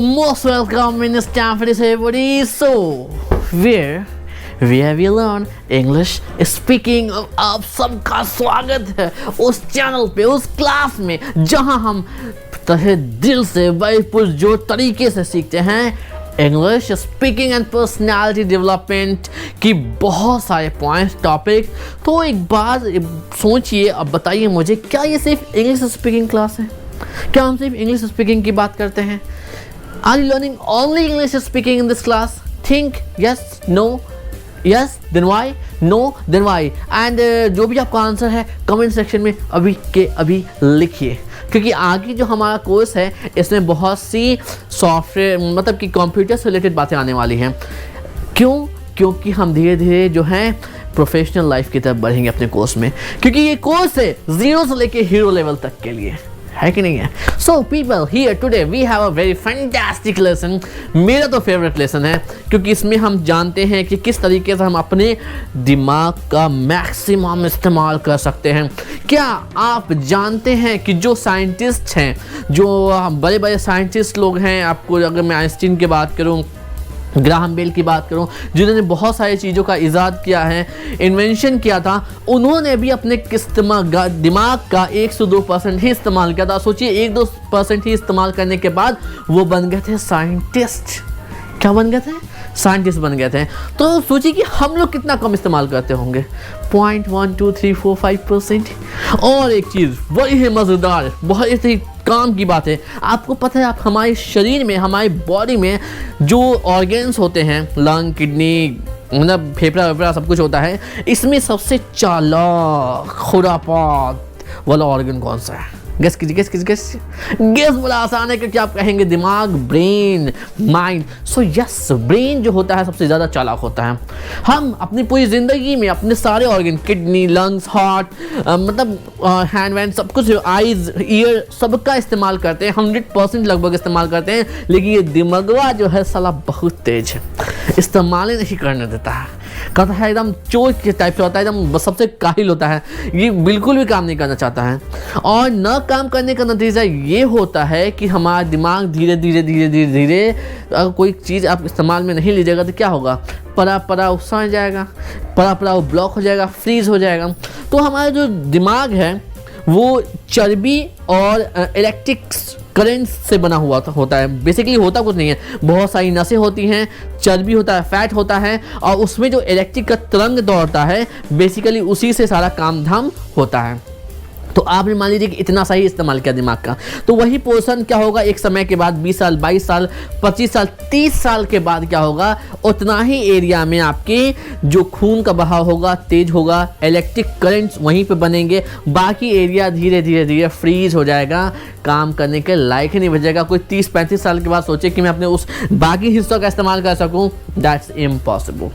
most welcome in Stanford everybody. So, where we learn English speaking. आप सबका स्वागत है उस चैनल पे, उस क्लास में जहां हम तहे दिल से पुरजोर तरीके से सीखते हैं English speaking and personality development की बहुत सारे पॉइंट्स टॉपिक। तो एक बार सोचिए, अब बताइए मुझे, क्या ये सिर्फ इंग्लिश स्पीकिंग क्लास है? क्या हम सिर्फ इंग्लिश स्पीकिंग की बात करते हैं? Are you learning only English speaking in this class? Think yes, no, yes then why, no then why. And जो भी आपका आंसर है कमेंट सेक्शन में अभी के अभी लिखिए, क्योंकि आगे जो हमारा कोर्स है इसमें बहुत सी सॉफ्टवेयर मतलब कि कंप्यूटर से रिलेटेड बातें आने वाली हैं। क्योंकि हम धीरे धीरे जो है प्रोफेशनल लाइफ की तरफ बढ़ेंगे अपने कोर्स में, क्योंकि ये कोर्स है जीरो से लेके हीरो लेवल तक के लिए, है कि नहीं है? So people, here today we have a very fantastic lesson. मेरा तो फेवरेट लेसन है, क्योंकि इसमें हम जानते हैं कि किस तरीके से हम अपने दिमाग का मैक्सिमम इस्तेमाल कर सकते हैं। क्या आप जानते हैं कि जो साइंटिस्ट हैं, जो बड़े बड़े साइंटिस्ट लोग हैं, आपको अगर मैं आइंस्टीन की बात करूं, ग्राहम बेल की बात करूं, जिन्होंने बहुत सारी चीज़ों का इजाद किया है, इन्वेंशन किया था, उन्होंने भी अपने दिमाग का 1 से 2% ही इस्तेमाल किया था। सोचिए, 1-2% ही इस्तेमाल करने के बाद वो बन गए थे साइंटिस्ट। क्या बन गए थे? साइंटिस्ट बन गए थे। तो सोचिए कि हम लोग कितना कम इस्तेमाल करते होंगे, 0.12345%। और एक चीज़ बड़ी ही मज़ेदार, बहुत ही काम की बात है, आपको पता है, आप हमारे शरीर में, हमारी बॉडी में जो ऑर्गन्स होते हैं, लंग, किडनी, मतलब फेफड़ा वेफड़ा सब कुछ होता है, इसमें सबसे चालाक खुरापात वाला ऑर्गन कौन सा है? गेस कीजिए। गेस बड़ा आसान है, क्योंकि आप कहेंगे दिमाग, brain, mind. So yes, brain जो होता है सबसे ज़्यादा चालाक होता है। हम अपनी पूरी ज़िंदगी में अपने सारे ऑर्गन, किडनी, लंग्स, हार्ट, मतलब हैंड वैंड, सब कुछ, आइज़, ईयर, सबका इस्तेमाल करते हैं, 100% लगभग इस्तेमाल करते हैं। लेकिन ये दिमागवा जो है साला बहुत तेज है, इस्तेमाल ही नहीं करने देता है। कहता है एकदम चोर के टाइप से होता है, एकदम सबसे काहिल होता है, ये बिल्कुल भी काम नहीं करना चाहता है। और न काम करने का नतीजा ये होता है कि हमारा दिमाग धीरे धीरे अगर कोई चीज़ आप इस्तेमाल में नहीं लीजिएगा तो क्या होगा? पड़ा उसा जाएगा, पड़ा वो ब्लॉक हो जाएगा, फ्रीज हो जाएगा। तो हमारा जो दिमाग है वो चर्बी और इलेक्ट्रिक करंट से बना हुआ होता है। बेसिकली होता कुछ नहीं है, बहुत सारी नसें होती हैं, चर्बी होता है, फैट होता है, और उसमें जो इलेक्ट्रिक का तरंग दौड़ता है, बेसिकली उसी से सारा काम धाम होता है। तो आपने मान लीजिए कि इतना सही इस्तेमाल किया दिमाग का, तो वही पोर्शन क्या होगा एक समय के बाद, 20 साल, 22 साल, 25 साल, 30 साल के बाद क्या होगा? उतना ही एरिया में आपके जो खून का बहाव होगा तेज होगा, इलेक्ट्रिक करंट्स वहीं पे बनेंगे, बाकी एरिया धीरे धीरे फ्रीज हो जाएगा, काम करने के लायक ही नहीं बचेगा। कोई 30-35 साल के बाद सोचे कि मैं अपने उस बाकी हिस्सों का इस्तेमाल कर सकूं, दैट्स इम्पॉसिबल।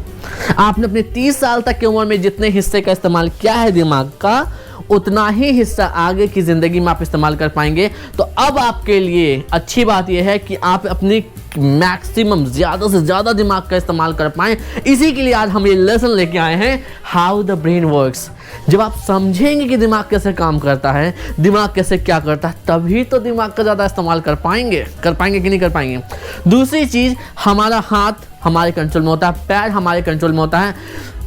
आपने अपने 30 साल तक की उम्र में जितने हिस्से का इस्तेमाल किया है दिमाग का, उतना ही हिस्सा आगे की ज़िंदगी में आप इस्तेमाल कर पाएंगे। तो अब आपके लिए अच्छी बात यह है कि आप अपनी मैक्सिमम ज़्यादा से ज़्यादा दिमाग का इस्तेमाल कर पाएँ। इसी के लिए आज हम ये लेसन लेके आए हैं, हाउ द ब्रेन वर्क्स। जब आप समझेंगे कि दिमाग कैसे काम करता है, दिमाग कैसे क्या करता है, तभी तो दिमाग का ज़्यादा इस्तेमाल कर पाएंगे कि नहीं कर पाएंगे। दूसरी चीज़, हमारा हाथ हमारे कंट्रोल में होता है, पैर हमारे कंट्रोल में होता है।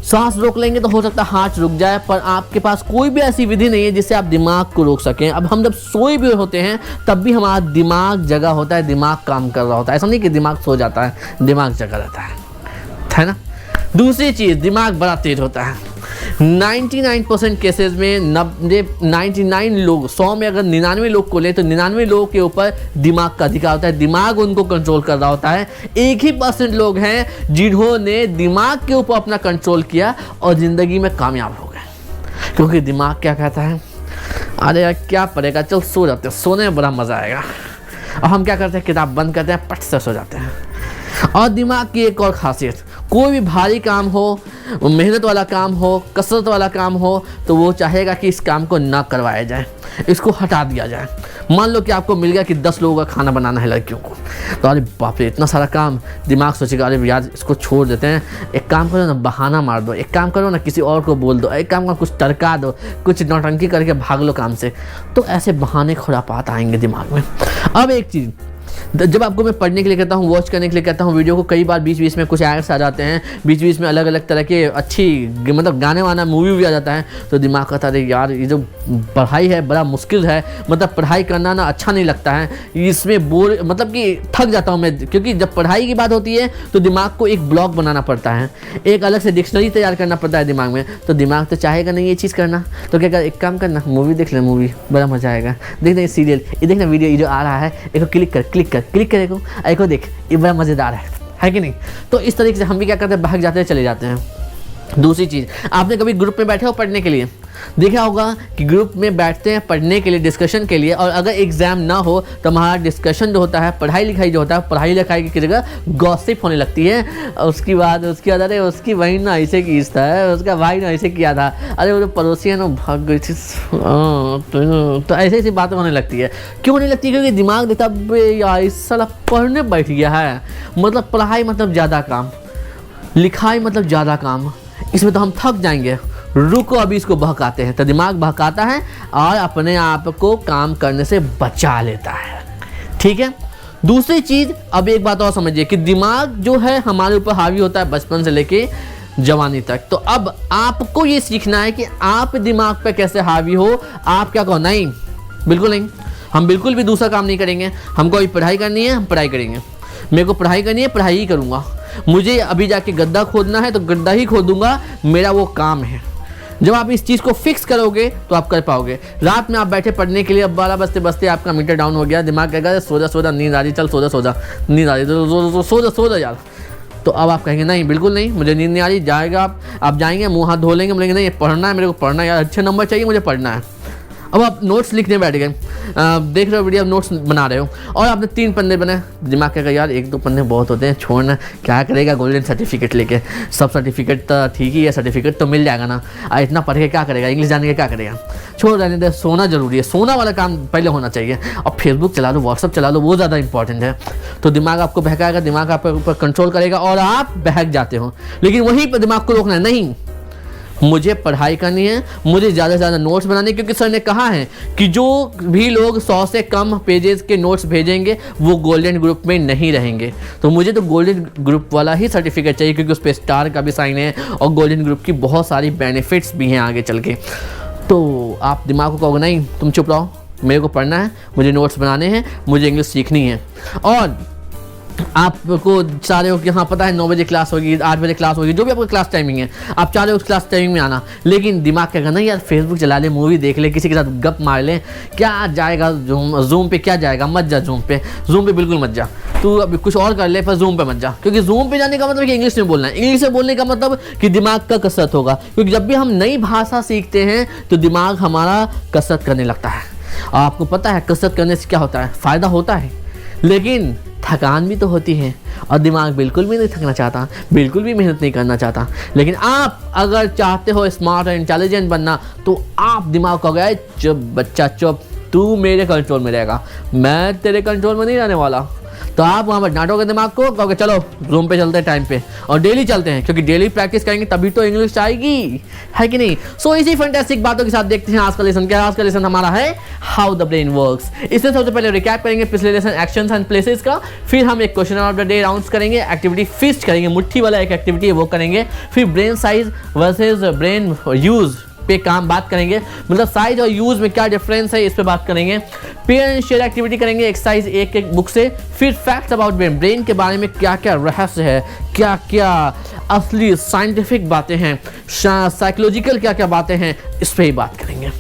सांस रोक लेंगे तो हो सकता है हाथ रुक जाए, पर आपके पास कोई भी ऐसी विधि नहीं है जिससे आप दिमाग को रोक सकें। अब हम जब सोए भी होते हैं तब भी हमारा दिमाग जगा होता है, दिमाग काम कर रहा होता है। ऐसा नहीं कि दिमाग सो जाता है, दिमाग जगा रहता है ना। दूसरी चीज़, दिमाग बड़ा तेज होता है। 99% केसेस में 99 लोग, 100 में अगर 99 लोग को ले तो 99 लोगों के ऊपर दिमाग का अधिकार होता है, दिमाग उनको कंट्रोल कर रहा होता है। 1% लोग हैं जिन्होंने दिमाग के ऊपर अपना कंट्रोल किया और ज़िंदगी में कामयाब हो गए। क्योंकि दिमाग क्या कहता है, अरे यार क्या पड़ेगा, चल सो जाते हैं, सोने में बड़ा मज़ा आएगा। और हम क्या करते हैं, किताब बंद करते हैं, पट से सो जाते हैं। और दिमाग की एक और खासियत, कोई भी भारी काम हो, मेहनत वाला काम हो, कसरत वाला काम हो, तो वो चाहेगा कि इस काम को ना करवाया जाए, इसको हटा दिया जाए। मान लो कि आपको मिल गया कि 10 लोगों का खाना बनाना है लड़कियों को, तो अरे बाप रे इतना सारा काम, दिमाग सोचेगा अरे यार इसको छोड़ देते हैं, एक काम करो ना, बहाना मार दो, एक काम करो ना, किसी और को बोल दो, एक काम करो कुछ टरका दो, कुछ नौटंकी करके भाग लो काम से। तो ऐसे बहाने खुरापात आएंगे दिमाग में। अब एक चीज़, जब आपको मैं पढ़ने के लिए कहता हूँ, वॉच करने के लिए कहता हूँ वीडियो को, कई बार बीच बीच में कुछ एड्स आ जाते हैं, बीच बीच में अलग अलग तरह के अच्छी मतलब गाने वाना मूवी भी आ जाता है, तो दिमाग कहता है यार ये जो पढ़ाई है बड़ा मुश्किल है, मतलब पढ़ाई करना ना अच्छा नहीं लगता है, इसमें बोर मतलब कि थक जाता हूँ मैं, क्योंकि जब पढ़ाई की बात होती है तो दिमाग को एक ब्लॉक बनाना पड़ता है, एक अलग से डिक्शनरी तैयार करना पड़ता है दिमाग में, तो दिमाग तो चाहेगा नहीं ये चीज़ करना, तो क्या कर, एक काम करना, मूवी देख ले, मूवी बड़ा मजा आएगा, देखना ये सीरियल, ये देखना वीडियो, ये जो आ रहा है एक क्लिक करे को, एक देख, ये बड़ा मज़ेदार है कि नहीं। तो इस तरीके से हम भी क्या करते हैं, भाग जाते हैं, चले जाते हैं। दूसरी चीज़, आपने कभी ग्रुप में बैठे हो पढ़ने के लिए, देखा होगा कि ग्रुप में बैठते हैं पढ़ने के लिए, डिस्कशन के लिए, और अगर एग्जाम ना हो तो हमारा डिस्कशन जो होता है, पढ़ाई लिखाई जो होता है, पढ़ाई लिखाई की जगह गॉसिप होने लगती है। उसके बाद अरे उसकी बहन ने ऐसे किया था, उसका भाई ने ऐसे किया था, अरे वो जो पड़ोसी है ना भाग गई थी, तो ऐसी ऐसी बातें होने लगती है। क्यों होने लगती है? क्योंकि दिमाग देता यार इस साला पढ़ने बैठ गया है, मतलब पढ़ाई मतलब ज़्यादा काम, लिखाई मतलब ज़्यादा काम, इसमें तो हम थक जाएंगे, रुको अभी इसको बहकाते हैं। तो दिमाग बहकाता है और अपने आप को काम करने से बचा लेता है, ठीक है। दूसरी चीज़, अब एक बात और समझिए कि दिमाग जो है हमारे ऊपर हावी होता है बचपन से लेके जवानी तक। तो अब आपको ये सीखना है कि आप दिमाग पे कैसे हावी हो। आप क्या कहो, नहीं बिल्कुल नहीं, हम बिल्कुल भी दूसरा काम नहीं करेंगे, हमको अभी पढ़ाई करनी है, हम पढ़ाई करेंगे, मेरे को पढ़ाई करनी है, पढ़ाई ही करूँगा, मुझे अभी जाके गड्ढा खोदना है तो गड्ढा ही खोदूंगा, मेरा वो काम है। जब आप इस चीज़ को फिक्स करोगे तो आप कर पाओगे। रात में आप बैठे पढ़ने के लिए, अब 12 बजते बजते आपका मीटर डाउन हो गया, दिमाग कहेगा सो जा नींद आ रही, चल सो जा नींद आ रही, तो सो जा यार। तो अब आप कहेंगे नहीं बिल्कुल नहीं, मुझे नींद नहीं आ रही, जाएगा आप जाएंगे, मुँह हाथ धो लेंगे, बोलेंगे नहीं पढ़ना है, मेरे को पढ़ना है यार, अच्छे नंबर चाहिए, मुझे पढ़ना है। अब आप नोट्स लिखने बैठ गए, देख रहे हो वीडियो, नोट्स बना रहे हो और आपने 3 पन्ने बनाए, दिमाग कहेगा यार 1-2 पन्ने बहुत होते हैं, छोड़ना, क्या करेगा गोल्डन सर्टिफिकेट लेके, सब सर्टिफिकेट तो ठीक ही है, सर्टिफिकेट तो मिल जाएगा ना, इतना पढ़ के क्या करेगा, इंग्लिश जाने के क्या करेगा, छोड़ रहने दे, सोना जरूरी है, सोना वाला काम पहले होना चाहिए। और फेसबुक चला लो, व्हाट्सअप चला लो, वो ज़्यादा इंपॉर्टेंट है। तो दिमाग आपको बहकाएगा, दिमाग आपके ऊपर कंट्रोल करेगा और आप बहक जाते हो। लेकिन वहीं पर दिमाग को रोकना है, नहीं मुझे पढ़ाई करनी है, मुझे ज़्यादा से ज़्यादा नोट्स बनाने, क्योंकि सर ने कहा है कि जो भी लोग 100 से कम पेजेस के नोट्स भेजेंगे वो गोल्डन ग्रुप में नहीं रहेंगे। तो मुझे तो गोल्डन ग्रुप वाला ही सर्टिफिकेट चाहिए, क्योंकि उस पर स्टार का भी साइन है और गोल्डन ग्रुप की बहुत सारी बेनिफिट्स भी हैं आगे चल के। तो आप दिमाग को कहोगे नहीं तुम चुप रहो, मेरे को पढ़ना है, मुझे नोट्स बनाने हैं, मुझे इंग्लिश सीखनी है। और आपको चाह रहे हो कि हाँ पता है 9 बजे क्लास होगी, 8 बजे क्लास होगी, जो भी आपकी क्लास टाइमिंग है, आप चाह रहे हो उस क्लास टाइमिंग में आना, लेकिन दिमाग क्या करना यार फेसबुक चला ले, मूवी देख ले, किसी के साथ गप मार ले, क्या जाएगा जूम पे, क्या जाएगा, मत जा जूम पे बिल्कुल मत जा, तू अभी कुछ और कर ले पर जूम पे मत जा, क्योंकि जूम पे जाने का मतलब कि इंग्लिश में बोलना है, इंग्लिश में बोलने का मतलब कि दिमाग का कसरत होगा, क्योंकि जब भी हम नई भाषा सीखते हैं तो दिमाग हमारा कसरत करने लगता है। आपको पता है कसरत करने से क्या होता है, फ़ायदा होता है, लेकिन थकान भी तो होती है और दिमाग बिल्कुल भी नहीं थकना चाहता, बिल्कुल भी मेहनत नहीं करना चाहता। लेकिन आप अगर चाहते हो स्मार्ट और इंटेलिजेंट बनना, तो आप दिमाग को गए चुप बच्चा चुप, तू मेरे कंट्रोल में रहेगा, मैं तेरे कंट्रोल में नहीं रहने वाला। तो आप वहाँ पर डांटोगे दिमाग को, कहोगे चलो रूम पे चलते हैं टाइम पे, और डेली चलते हैं, क्योंकि डेली प्रैक्टिस करेंगे तभी तो इंग्लिश आएगी, है कि नहीं। सो इसी फैंटास्टिक बातों के साथ देखते हैं आज का लेसन क्या है। आज का लेसन हमारा है हाउ द ब्रेन वर्क्स। इसमें सबसे पहले रिकैप करेंगे पिछले लेसन एक्शंस एंड प्लेसेस का, फिर हम एक question of the day rounds करेंगे, एक्टिविटी फिस्ट करेंगे, मुट्ठी वाला एक एक्टिविटी है वो करेंगे, फिर brain size versus brain use पे बात करेंगे, मतलब साइज और यूज में क्या डिफरेंस है इस पे बात करेंगे। पेयर एंड शेयर एक्टिविटी करेंगे एक्सरसाइज 1 एक बुक से, फिर फैक्ट्स अबाउट ब्रेन के बारे में क्या क्या रहस्य है, क्या क्या असली साइंटिफिक बातें हैं, साइकोलॉजिकल क्या क्या बातें हैं, इस पे ही बात करेंगे।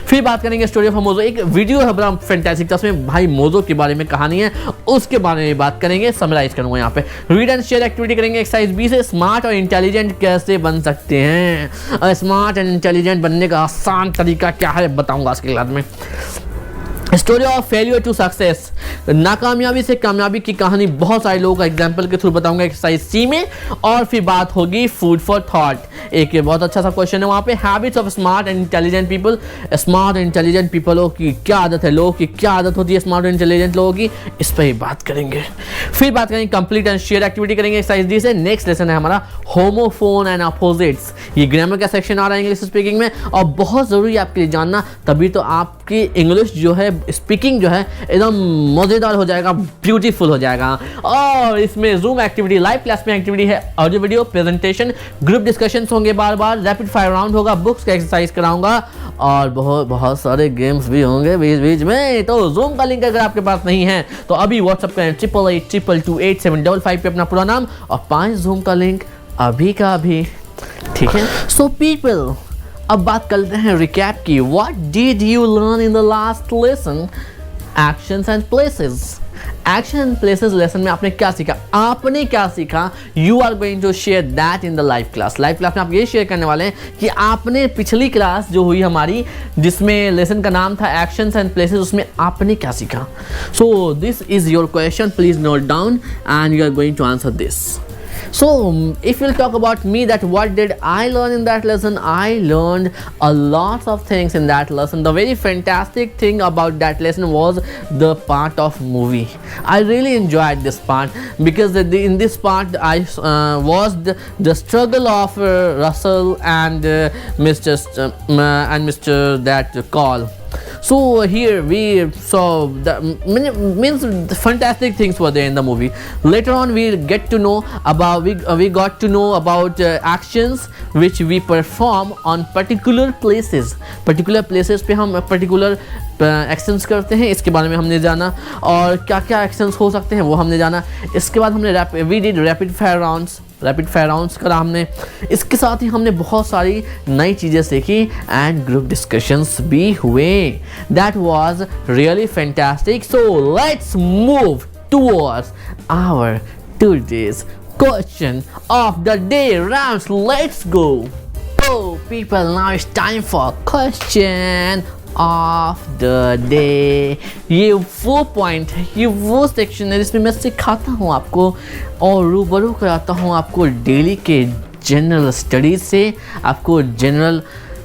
फिर बात करेंगे स्टोरी ऑफ मोजो, एक वीडियो है बड़ा फैंटास्टिक, उसमें भाई मोजो के बारे में कहानी है, उसके बारे में बात करेंगे, समराइज करूंगा यहाँ पे। रीड एंड शेयर एक्टिविटी करेंगे एक्सरसाइज 20 से, स्मार्ट और इंटेलिजेंट कैसे बन सकते हैं, और स्मार्ट एंड इंटेलिजेंट बनने का आसान तरीका क्या है बताऊंगा आज के क्लास में। Story of failure to success, नाकामयाबी से कामयाबी की कहानी बहुत सारे लोगों का एग्जाम्पल के थ्रू बताऊंगा एक्सरसाइज सी में। और फिर बात होगी फूड फॉर थॉट, एक बहुत अच्छा सा क्वेश्चन है वहाँ पे, habits of smart and intelligent people, smart and intelligent पीपलों की क्या आदत है, लोगों की क्या आदत होती है स्मार्ट और इंटेलिजेंट लोगों की, इस पर ही बात करेंगे। फिर बात करेंगे कंप्लीट एंड शेयर एक्टिविटी करेंगे एक्सरसाइज डी से। नेक्स्ट लेसन है हमारा होमोफोन एंड अपोजिट्स, ये ग्रामर का सेक्शन आ रहा है इंग्लिश स्पीकिंग में, और बहुत ज़रूरी है आपके लिए जानना, तभी तो आपकी इंग्लिश जो है स्पीकिंग जो है एकदम मज़ेदार हो जाएगा, ब्यूटीफुल हो जाएगा। और इसमें जूम एक्टिविटी, लाइव क्लास में एक्टिविटी है, audio video presentation, group discussions होंगे बार बार, रैपिड फायर राउंड होगा, बुक्स का एक्सरसाइज कराऊंगा और बहुत बहुत सारे गेम्स भी होंगे बीच बीच में। तो जूम का लिंक अगर आपके पास नहीं है तो अभी व्हाट्सअप करें 8822287555 पे अपना पूरा नाम और 5 जूम का लिंक अभी का अभी, ठीक है। सो पीपल, अब बात करते हैं रिकैप की। What did you learn in the last lesson? Actions and places. Action and places lesson में आपने क्या सीखा? आपने क्या सीखा? You are going to share that in the live class. Live class में आप ये शेयर करने वाले हैं कि आपने पिछली क्लास जो हुई हमारी, जिसमें लेसन का नाम था एक्शंस एंड प्लेसेस, उसमें आपने क्या सीखा? So this is your question, please note down and you are going to answer this. So if we'll talk about me, that what did I learn in that lesson? I learned a lot of things in that lesson. The very fantastic thing about that lesson was the part of movie. I really enjoyed this part because in this part I was the struggle of Russell and Mr. that call. So here we saw the means the fantastic things were there in the movie. Later on we get to know about we got to know about actions which we perform on particular places. Particular places पे हम particular actions करते हैं, इसके बारे में हमने जाना और क्या क्या एक्शंस हो सकते हैं वो हमने जाना। इसके बाद हमने we did rapid fire rounds करा हमने। इसके साथ ही हमने बहुत सारी नई चीज़ें सीखी एंड ग्रुप डिस्कशंस भी हुए। That was really fantastic. So let's move towards our today's question of the day rounds. Let's go. Oh people, now it's time for question of the day. ये वो पॉइंट है, ये वो section है जिसमें मैं सिखाता हूँ आपको और रूबरू कराता हूँ आपको डेली के जनरल स्टडीज से, आपको जनरल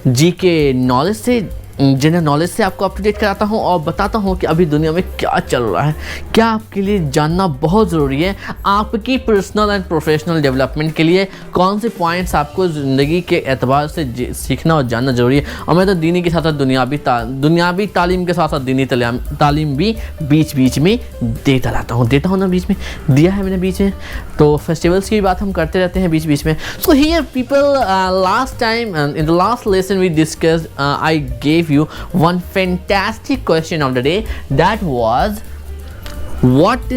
जीके नॉलेज से, जनरल नॉलेज से आपको अप टू डेट कराता हूँ और बताता हूँ कि अभी दुनिया में क्या चल रहा है, क्या आपके लिए जानना बहुत ज़रूरी है। आपकी पर्सनल एंड प्रोफेशनल डेवलपमेंट के लिए कौन से पॉइंट्स आपको ज़िंदगी के एतबार से सीखना और जानना ज़रूरी है। और मैं तो दीनी के साथ साथ दुनियावी तालीम के साथ साथ दीनी तालीम भी बीच बीच में देता हूँ ना, बीच में दिया है मैंने बीच में। तो फेस्टिवल्स की बात हम करते रहते हैं बीच बीच में। So here people, last time in the last lesson we discussed, I gave you one fantastic question of the day, that was what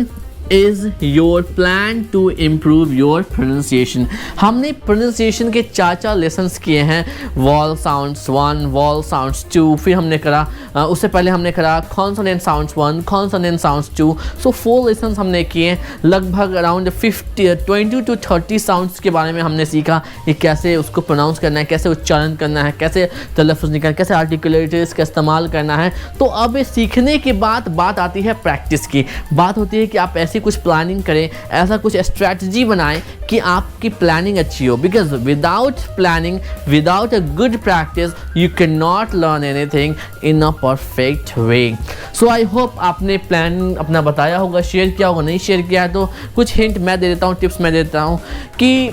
is your plan to improve your pronunciation. हमने pronunciation के 4 lessons किए हैं। Wall sounds 1, wall sounds 2, फिर हमने करा उससे पहले हमने करा कॉन्सोनेंट साउंड्स 1, कॉन्सोनेंट साउंड्स 2। सो 4 लेसन्स हमने किए। लगभग अराउंड 20 to 30 साउंड्स के बारे में हमने सीखा कि कैसे उसको प्रोनाउंस करना है, कैसे उच्चारण करना है, कैसे तलफ़्फ़ुज़ निकालना है, कैसे आर्टिकुलेटर्स का इस्तेमाल करना है। तो अब सीखने के बाद बात आती है प्रैक्टिस की। बात होती है कि आप ऐसी कुछ प्लानिंग करें, ऐसा कुछ स्ट्रैटेजी बनाएं कि आपकी प्लानिंग अच्छी हो। Because without planning, without a good practice, you can not learn anything in a perfect way. So I hope आपने प्लान अपना बताया होगा, शेयर किया होगा। नहीं शेयर किया है तो कुछ हिंट मैं दे देता हूँ, टिप्स मैं दे देता हूँ कि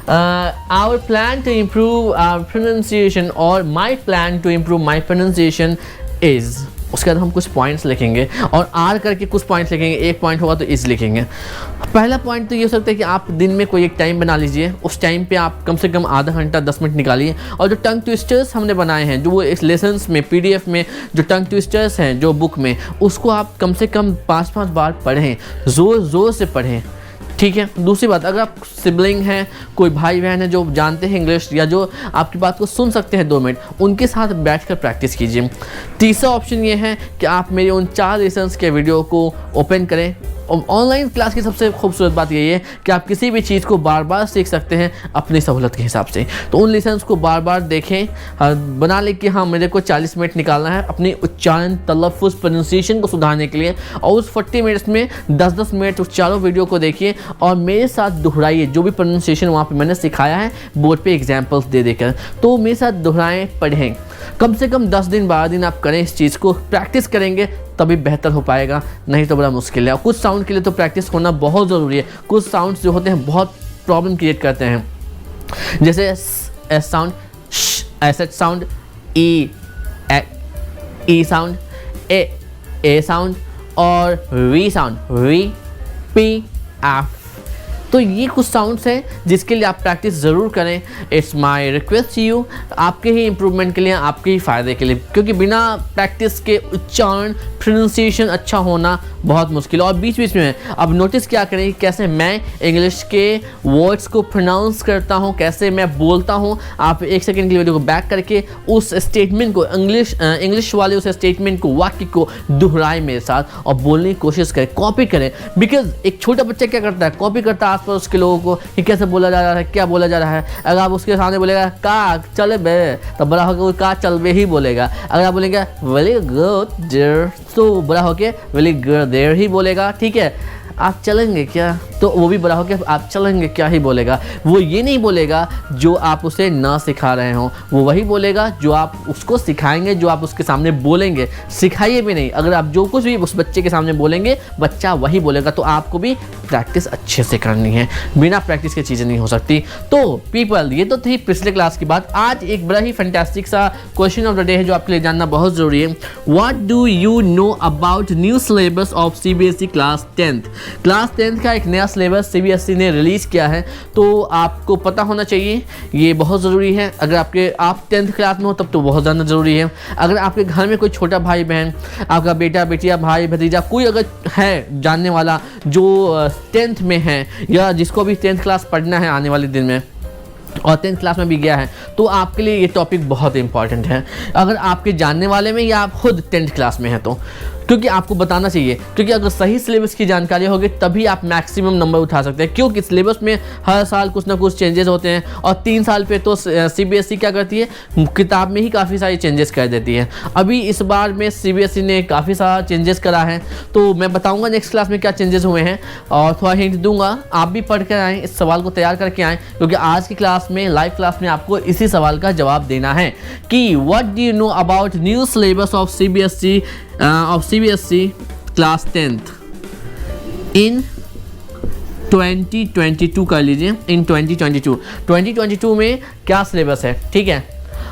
our plan to improve our pronunciation or my plan to improve my pronunciation is, उसके बाद हम कुछ पॉइंट्स लिखेंगे और आर करके कुछ पॉइंट्स लिखेंगे। एक पॉइंट होगा तो इस लिखेंगे। पहला पॉइंट तो ये हो सकता है कि आप दिन में कोई एक टाइम बना लीजिए, उस टाइम पे आप कम से कम आधा घंटा 10 मिनट निकालिए और जो टंग ट्विस्टर्स हमने बनाए हैं, जो वो इस लेसन्स में PDF में जो टंग ट्विस्टर्स हैं जो बुक में, उसको आप कम से कम 5-5 बार पढ़ें, ज़ोर से पढ़ें, ठीक है। दूसरी बात, अगर आप सिबलिंग हैं, कोई भाई बहन है जो जानते हैं इंग्लिश या जो आपकी बात को सुन सकते हैं 2 मिनट, उनके साथ बैठकर प्रैक्टिस कीजिए। तीसरा ऑप्शन ये है कि आप मेरे उन 4 लेसन्स के वीडियो को ओपन करें। ऑनलाइन क्लास की सबसे खूबसूरत बात यही है कि आप किसी भी चीज़ को बार बार सीख सकते हैं अपनी सहूलत के हिसाब से। तो उन लेसन्स को बार बार देखें, बना लें कि हाँ मेरे को 40 मिनट निकालना है अपनी उच्चारण, तलफ़्फ़ुज़, प्रोनंसिएशन को सुधारने के लिए। और उस 40 मिनट्स में 10-10 मिनट उस चारों वीडियो को देखिए और मेरे साथ दोहराइए जो भी प्रोनंसिएशन वहाँ पे मैंने सिखाया है बोर्ड पे एग्जाम्पल्स दे देकर। तो मेरे साथ दोहराएँ, पढ़ें। कम से कम 10 दिन 12 दिन आप करें, इस चीज़ को प्रैक्टिस करेंगे तभी बेहतर हो पाएगा, नहीं तो बड़ा मुश्किल है। और कुछ साउंड के लिए तो प्रैक्टिस होना बहुत ज़रूरी है। कुछ साउंड्स जो होते हैं बहुत प्रॉब्लम क्रिएट करते हैं, जैसे S sound, S H sound, E sound, A sound और V sound, V P F. तो ये कुछ साउंड्स हैं जिसके लिए आप प्रैक्टिस ज़रूर करें। इट्स माई रिक्वेस्ट यू, आपके ही इम्प्रूवमेंट के लिए, आपके ही फ़ायदे के लिए, क्योंकि बिना प्रैक्टिस के उच्चारण प्रोनाउंसिएशन अच्छा होना बहुत मुश्किल है। और बीच बीच में अब नोटिस क्या करें कैसे मैं इंग्लिश के वर्ड्स को प्रोनाउंस करता हूँ, कैसे मैं बोलता हूँ। आप एक सेकेंड की वीडियो को बैक करके उस स्टेटमेंट को इंग्लिश वाले उस स्टेटमेंट को, वाक्य को दोहराएं मेरे साथ और बोलने की कोशिश करें, कॉपी करें। बिकॉज एक छोटा बच्चा क्या करता है, कॉपी करता है आसपास उसके लोगों को कि कैसे बोला जा रहा है, क्या बोला जा रहा है। अगर आप उसके सामने बोलेगा का चले बे, तो बड़ा होकर वो का चल बे ही बोलेगा। अगर आप बोलेंगे वेरी गुड देयर, तो बड़ा होकर वेरी गुड देयर ही बोलेगा। ठीक है, आप चलेंगे क्या, तो वो भी बड़ा होकर आप चलेंगे क्या ही बोलेगा। वो ये नहीं बोलेगा जो आप उसे ना सिखा रहे हो, वो वही बोलेगा जो आप उसको सिखाएंगे, जो आप उसके सामने बोलेंगे। सिखाइए भी नहीं, अगर आप जो कुछ भी उस बच्चे के सामने बोलेंगे बच्चा वही बोलेगा। तो आपको भी प्रैक्टिस अच्छे से करनी है, बिना प्रैक्टिस के चीज़ें नहीं हो सकती। तो पीपल, ये तो थी पिछले क्लास की बात। आज एक बड़ा ही फैंटास्टिक सा क्वेश्चन ऑफ द डे है जो आपके लिए जानना बहुत ज़रूरी है। What do you know about new syllabus of CBSE class 10th? Class 10th का एक नया सिलेबस CBSE ने रिलीज़ किया है, तो आपको पता होना चाहिए, ये बहुत ज़रूरी है। अगर आप 10th क्लास में हो तब तो बहुत ज़्यादा ज़रूरी है। अगर आपके घर में कोई छोटा भाई बहन, आपका बेटा बेटिया, भाई भतीजा, कोई अगर है जानने वाला जो 10th में है या जिसको भी 10th क्लास पढ़ना है आने वाले दिन में और 10th क्लास में भी गया है, तो आपके लिए ये टॉपिक बहुत इंपॉर्टेंट है। अगर आपके जानने वाले में या आप खुद 10th क्लास में हैं तो, क्योंकि आपको बताना चाहिए, क्योंकि अगर सही सिलेबस की जानकारी होगी तभी आप मैक्सिमम नंबर उठा सकते हैं। क्योंकि सिलेबस में हर साल कुछ ना कुछ चेंजेस होते हैं और 3 साल पे तो CBSE क्या करती है, किताब में ही काफ़ी सारी चेंजेस कर देती है। अभी इस बार में CBSE ने काफ़ी सारा चेंजेस करा है, तो मैं बताऊँगा नेक्स्ट क्लास में क्या चेंजेस हुए हैं और थोड़ा हिंट दूंगा। आप भी पढ़ कर आएँ, इस सवाल को तैयार करके आएँ, क्योंकि आज की क्लास में, लाइव क्लास में आपको इसी सवाल का जवाब देना है कि what do you know about new syllabus of CBSE class 10th इन 2022 कर लीजिए। इन 2022 में क्या सिलेबस है, ठीक है।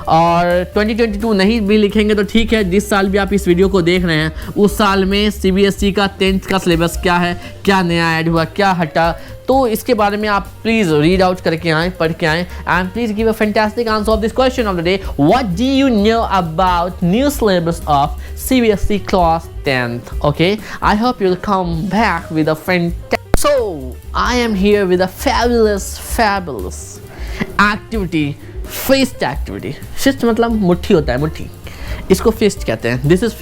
और 2022 नहीं भी लिखेंगे तो ठीक है, जिस साल भी आप इस वीडियो को देख रहे हैं उस साल में CBSE का 10th का सिलेबस क्या है, क्या नया ऐड हुआ, क्या हटा, तो इसके बारे में आप प्लीज़ रीड आउट करके आएँ, पढ़ के आएँ and please give a fantastic answer of this question of the day. What do you know about new syllabus of CBSE class 10th? Okay, I hope you'll come back with a fantastic. So I am here with a fabulous activity, fist activity. Fist मतलब मुट्ठी होता है, मुट्ठी, इसको fist कहते हैं। This is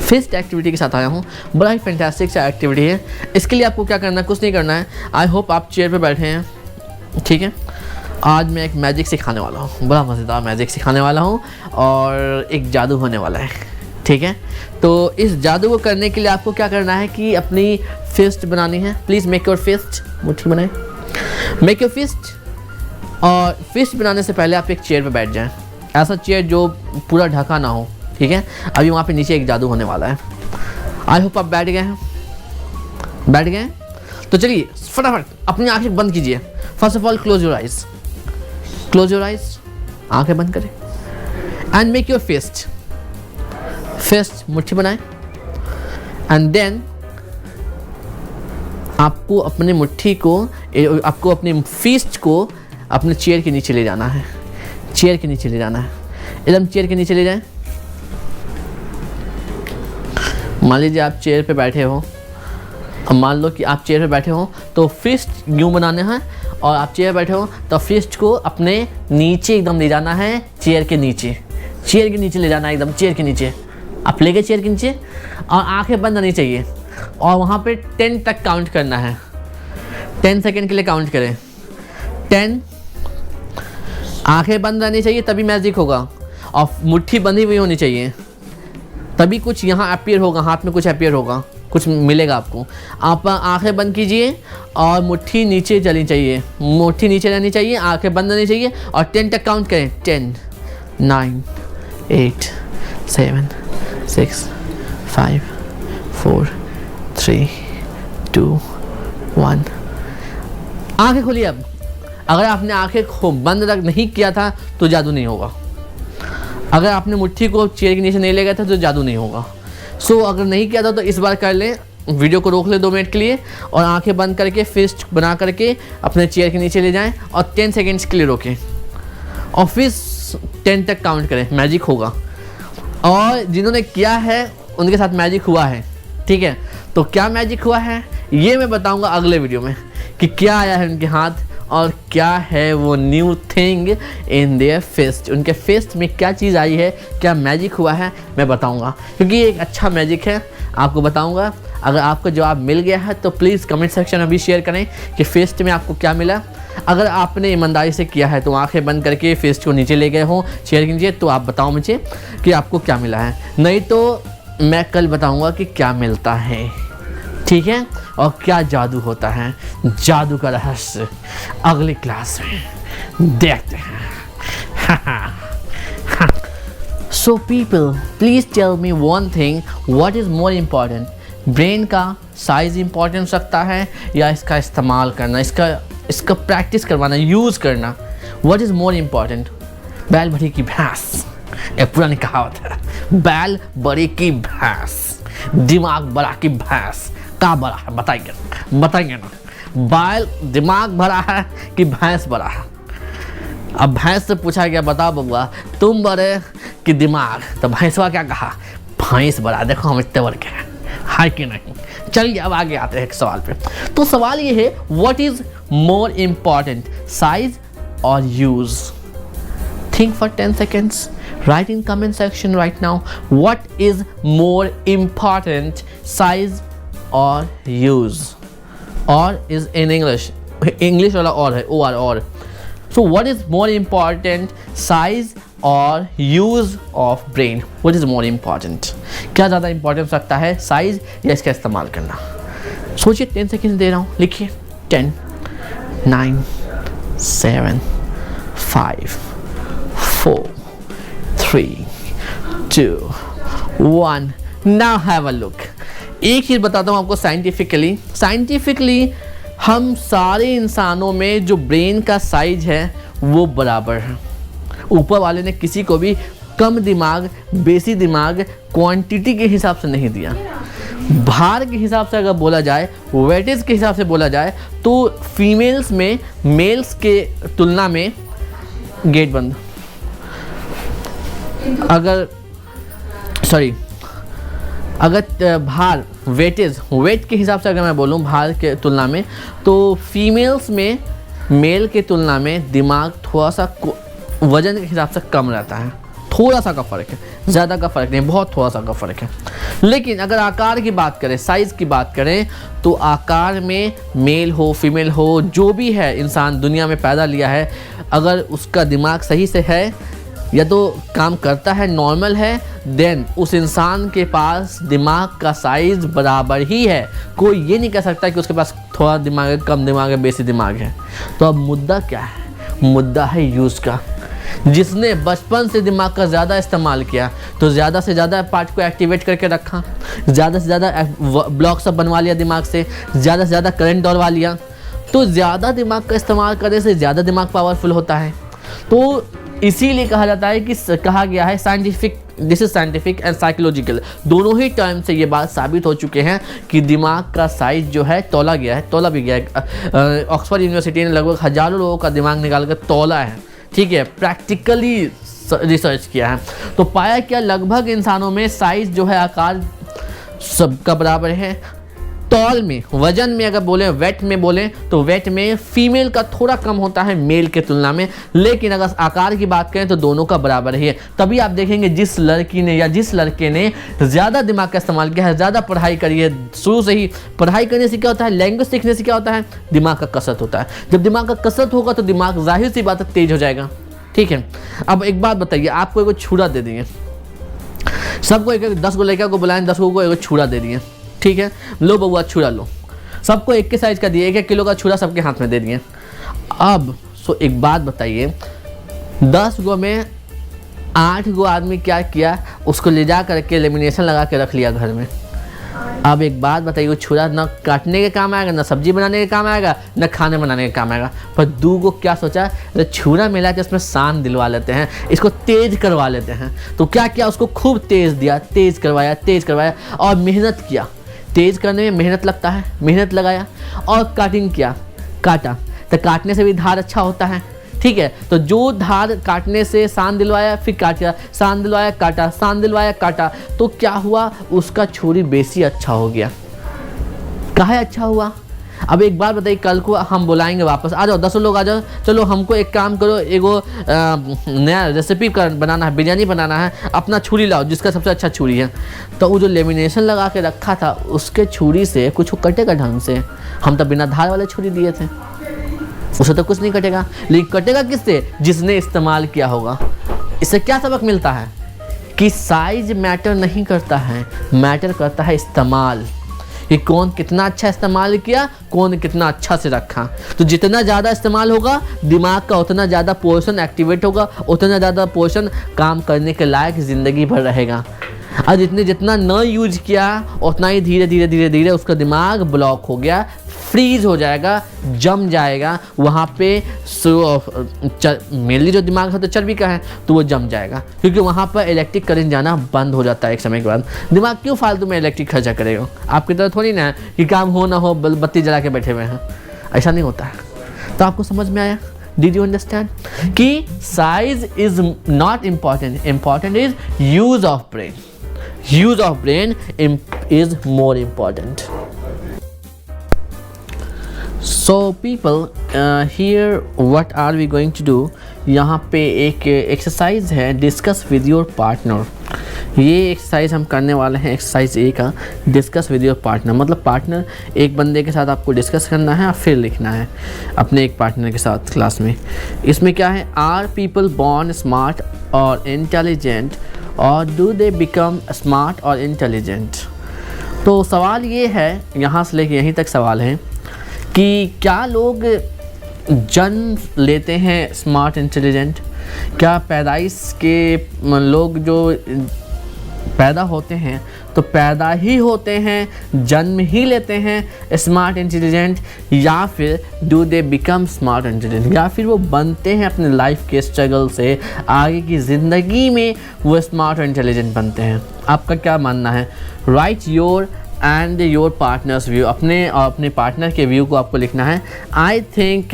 fist activity के साथ आया हूँ। बड़ा ही फैंटास्टिक सा एक्टिविटी है। इसके लिए आपको क्या करना है, कुछ नहीं करना है। आई होप आप चेयर पे बैठे हैं, ठीक है। आज मैं एक मैजिक सिखाने वाला हूँ, बड़ा मज़ेदार मैजिक सिखाने वाला हूँ और एक जादू होने वाला है, ठीक है। तो इस जादू को करने के लिए आपको क्या करना है कि अपनी फिस्ट बनानी है। प्लीज़ मेक योर फिस्ट, मुट्ठी बनाए, मेक योर फिस्ट। और फिस्ट बनाने से पहले आप एक चेयर पे बैठ जाएं, ऐसा चेयर जो पूरा ढका ना हो, ठीक है। अभी वहाँ पे नीचे एक जादू होने वाला है। आई होप आप बैठ गए हैं, बैठ गए हैं। तो चलिए फटाफट अपनी आंखें बंद कीजिए। First of all close your eyes, close your eyes, आंखें बंद करें and make your fist, fist मुट्ठी बनाएं एंड देन आपको अपने मुट्ठी को, आपको अपने फिस्ट को अपने चेयर के नीचे ले जाना है, चेयर के नीचे ले जाना है, एकदम चेयर के नीचे ले जाएं। मान लीजिए आप चेयर पे बैठे हो, अब मान लो कि आप चेयर पे बैठे हो तो फिस्ट यूँ बनाने हैं और आप चेयर बैठे हो तो फिस्ट को अपने नीचे एकदम ले जाना है, चेयर के नीचे, चेयर के नीचे ले जाना है एकदम, चेयर के नीचे। आप ले गए चेयर के नीचे और आंखें बंद आनी चाहिए और वहाँ पे 10 तक काउंट करना है। 10 सेकेंड के लिए काउंट करें, 10। आंखें बंद रहनी चाहिए तभी मैजिक होगा और मुट्ठी बंधी हुई होनी चाहिए, तभी कुछ यहाँ अपीयर होगा, हाथ में कुछ अपीयर होगा, कुछ मिलेगा आपको। आप आंखें बंद कीजिए और मुट्ठी नीचे चलनी चाहिए, मुट्ठी नीचे रहनी चाहिए, आंखें बंद रहनी चाहिए और 10 तक काउंट करें। 10, 9, 8, 7, 6, 5, 4, 3, 2, 1। आंखें खोलिए अब। अगर आपने आंखें बंद नहीं किया था तो जादू नहीं होगा। अगर आपने मुट्ठी को चेयर के नीचे नहीं ले गया था तो जादू नहीं होगा। सो अगर नहीं किया था तो इस बार कर लें, वीडियो को रोक ले 2 मिनट के लिए और आंखें बंद करके फिस्ट बना करके अपने चेयर के नीचे ले जाएं और 10 सेकेंड्स के लिए रोकें और फिर 10 तक काउंट करें, मैजिक होगा। और जिन्होंने किया है उनके साथ मैजिक हुआ है, ठीक है। तो क्या मैजिक हुआ है ये मैं बताऊंगा अगले वीडियो में कि क्या आया है उनके हाथ और क्या है वो new thing in their fist, उनके फिस्ट में क्या चीज़ आई है, क्या मैजिक हुआ है मैं बताऊंगा, क्योंकि ये एक अच्छा मैजिक है, आपको बताऊंगा। अगर आपको जवाब मिल गया है तो प्लीज़ कमेंट सेक्शन में भी शेयर करें कि फिस्ट में आपको क्या मिला। अगर आपने ईमानदारी से किया है तो आंखें बंद करके फिस्ट को नीचे ले गए हो चेयर के नीचे, तो आप बताओ मुझे कि आपको क्या मिला है, नहीं तो मैं कल बताऊंगा कि क्या मिलता है, ठीक है, और क्या जादू होता है, जादू का रहस्य अगली क्लास में देखते हैं। So people please tell me one thing, what is more important, brain का साइज़ इम्पॉर्टेंट रखता है या इसका इस्तेमाल करना, इसका प्रैक्टिस करवाना, यूज़ करना, व्हाट इज़ मोर इम्पॉर्टेंट। बैल बड़ी की भैंस, एक पुरानी कहावत है, बैल बड़ी की भैंस, दिमाग बड़ा की भैंस, का बड़ा है बताएंगे ना, बैल दिमाग बड़ा है कि भैंस बड़ा है। अब भैंस से पूछा गया बताओ बबुआ तुम बड़े कि दिमाग, तो भैंसवा क्या कहा, भैंस बड़ा, देखो हम इतने बड़े हैं, है कि नहीं। चलिए अब आगे आते हैं एक सवाल पे। तो सवाल ये है what is more important, size और use. Think for 10 seconds, write in comment section right now, what is more important, size or use, or is in English वाला और है, or। So what is more important, size or use of brain, what is more important, क्या ज़्यादा importance रखता है, size या इसका इस्तेमाल करना। सोचिए 10 सेकेंड दे रहा हूँ, लिखिए 10 9 7 5 4 3 2 1 now have a look। एक चीज़ बताता हूँ आपको साइंटिफिकली हम सारे इंसानों में जो ब्रेन का साइज है वो बराबर है। ऊपर वाले ने किसी को भी कम दिमाग बेसी दिमाग क्वांटिटी के हिसाब से नहीं दिया। भार के हिसाब से अगर बोला जाए, वेटेज के हिसाब से बोला जाए तो फीमेल्स में मेल्स के तुलना में, गेट बंद, अगर भार वेट के हिसाब से अगर मैं बोलूँ भार के तुलना में, तो फीमेल्स में मेल के तुलना में दिमाग थोड़ा सा वजन के हिसाब से कम रहता है, थोड़ा सा का फ़र्क है, ज़्यादा का फ़र्क नहीं, बहुत थोड़ा सा का फ़र्क है। लेकिन अगर आकार की बात करें, साइज़ की बात करें, तो आकार में मेल हो फीमेल हो जो भी है इंसान दुनिया में पैदा लिया है, अगर उसका दिमाग सही से है या तो काम करता है, नॉर्मल है, देन उस इंसान के पास दिमाग का साइज़ बराबर ही है। कोई ये नहीं कह सकता कि उसके पास थोड़ा दिमाग है, कम दिमाग है, बेसी दिमाग है। तो अब मुद्दा क्या है, मुद्दा है यूज़ का। जिसने बचपन से दिमाग का ज़्यादा इस्तेमाल किया तो ज़्यादा से ज़्यादा पार्ट को एक्टिवेट करके रखा, ज़्यादा से ज़्यादा ब्लॉक सब बनवा लिया दिमाग से ज़्यादा करंट दौड़वा लिया, तो ज़्यादा दिमाग का इस्तेमाल करने से ज़्यादा दिमाग पावरफुल होता है। तो इसीलिए कहा जाता है कि कहा गया है scientific, this is scientific and psychological, दोनों ही टर्म से ये बात साबित हो चुके हैं कि दिमाग का साइज जो है तौला भी गया है। ऑक्सफोर्ड यूनिवर्सिटी ने लगभग हज़ारों लोगों का दिमाग निकाल कर तौला है, ठीक है, प्रैक्टिकली रिसर्च किया है। तो पाया क्या, लगभग इंसानों में साइज जो है आकार सबका बराबर है। तौल में, वजन में अगर बोलें, वेट में बोलें तो वेट में फीमेल का थोड़ा कम होता है मेल के तुलना में, लेकिन अगर आकार की बात करें तो दोनों का बराबर ही है। तभी आप देखेंगे जिस लड़की ने या जिस लड़के ने ज़्यादा दिमाग का इस्तेमाल किया है, ज़्यादा पढ़ाई करी है, शुरू से ही पढ़ाई करने से क्या होता है, लैंग्वेज सीखने से क्या होता है, दिमाग का कसरत होता है। जब दिमाग का कसरत होगा तो दिमाग जाहिर सी बात है तेज हो जाएगा, ठीक है। अब एक बात बताइए, आपको एक छुरा दे दिए, सबको एक 10 को लड़का को बुलाएं, 10 को एक छुरा दे दिए, ठीक है, लो बउआ छुरा लो, सबको एक के साइज का दिए, 1-1 किलो का छुरा सबके हाथ में दे दिए। अब एक बात बताइए, 10 गो में 8 गो आदमी क्या किया, उसको ले जा करके लेमिनेशन लगा के रख लिया घर में। अब एक बात बताइए, वो छुरा न काटने के काम आएगा, न सब्जी बनाने के काम आएगा, न खाने बनाने के काम आएगा। पर दू को क्या सोचा, तो छुरा मिला के उसमें शान दिलवा लेते हैं, इसको तेज करवा लेते हैं। तो क्या किया, उसको खूब तेज दिया, तेज करवाया और मेहनत किया। तेज करने में मेहनत लगता है, मेहनत लगाया और काटिंग किया, काटा। तो काटने से भी धार अच्छा होता है, ठीक है। तो जो धार काटने से शान दिलवाया, फिर काटा, शान दिलवाया, काटा, शान दिलवाया, काटा, तो क्या हुआ, उसका छुरी बेसी अच्छा हो गया। काहे अच्छा हुआ? अब एक बात बताइए, कल को हम बुलाएंगे वापस, आ जाओ 10 लोग आ जाओ, चलो हमको एक काम करो, एगो नया रेसिपी बनाना है, बिरयानी बनाना है, अपना छुरी लाओ जिसका सबसे अच्छा छुरी है। तो वो जो लेमिनेशन लगा के रखा था उसके छुरी से कुछ कटेगा ढंग से? हम तो बिना धार वाले छुरी दिए थे, उसे तो कुछ नहीं कटेगा। लेकिन कटेगा किससे? जिसने इस्तेमाल किया होगा। इससे क्या सबक मिलता है कि साइज मैटर नहीं करता है, मैटर करता है इस्तेमाल, कि कौन कितना अच्छा इस्तेमाल किया, कौन कितना अच्छा से रखा। तो जितना ज़्यादा इस्तेमाल होगा दिमाग का, उतना ज़्यादा पोर्शन एक्टिवेट होगा, उतना ज़्यादा पोर्शन काम करने के लायक ज़िंदगी भर रहेगा। और जितना न यूज किया उतना ही धीरे धीरे धीरे धीरे उसका दिमाग ब्लॉक हो गया, फ्रीज हो जाएगा, जम जाएगा। वहाँ पे मेनली जो दिमाग है तो चर्बी का है, तो वो जम जाएगा, क्योंकि वहाँ पर इलेक्ट्रिक करंट जाना बंद हो जाता है एक समय के बाद। दिमाग क्यों फालतू में इलेक्ट्रिक खर्चा करेगा? आपकी तरह थोड़ी ना है कि काम हो ना हो बत्ती जला के बैठे हुए हैं, ऐसा नहीं होता है। तो आपको समझ में आया? Did you understand? कि size is not important, important is use of brain. Use of brain is more important. So people, here what are we going to do? यहाँ पे एक एक्सरसाइज है, डिस्कस विद योर पार्टनर। ये exercise हम करने वाले हैं, एक्सरसाइज ए का, डिस्कस विद योर पार्टनर। मतलब पार्टनर, एक बंदे के साथ आपको डिस्कस करना है और फिर लिखना है अपने एक पार्टनर के साथ क्लास में। इसमें क्या है, आर पीपल बॉर्न स्मार्ट और इंटेलिजेंट और डू दे बिकम स्मार्ट और इंटेलिजेंट? तो सवाल ये है, यहाँ से लेके यहीं तक सवाल है कि क्या लोग जन्म लेते हैं स्मार्ट इंटेलिजेंट? क्या पैदाइश के लोग जो पैदा होते हैं तो पैदा ही होते हैं, जन्म ही लेते हैं स्मार्ट इंटेलिजेंट, या फिर do they become smart intelligent, या फिर वो बनते हैं अपने लाइफ के स्ट्रगल से, आगे की ज़िंदगी में वो स्मार्ट और इंटेलिजेंट बनते हैं? आपका क्या मानना है? Right your and your partners view, अपने और अपने पार्टनर के व्यू को आपको लिखना है। आई थिंक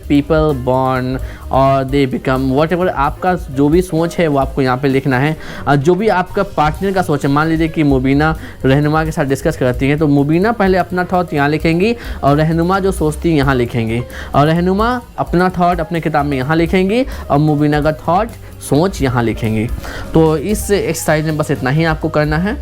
पीपल बॉर्न और दे बिकम, वॉट एवर आपका जो भी सोच है वो आपको यहाँ पे लिखना है। और जो भी आपका पार्टनर का सोच है, मान लीजिए कि मुबीना रहनुमा के साथ डिस्कस करती हैं, तो मुबीना पहले अपना थॉट यहाँ लिखेंगी और रहनुमा जो सोचती है यहाँ लिखेंगी, और रहनुमा अपना थॉट अपने किताब में यहाँ लिखेंगी और मुबीना का थॉट सोच यहाँ लिखेंगी। तो इस एक्सरसाइज में बस इतना ही आपको करना है।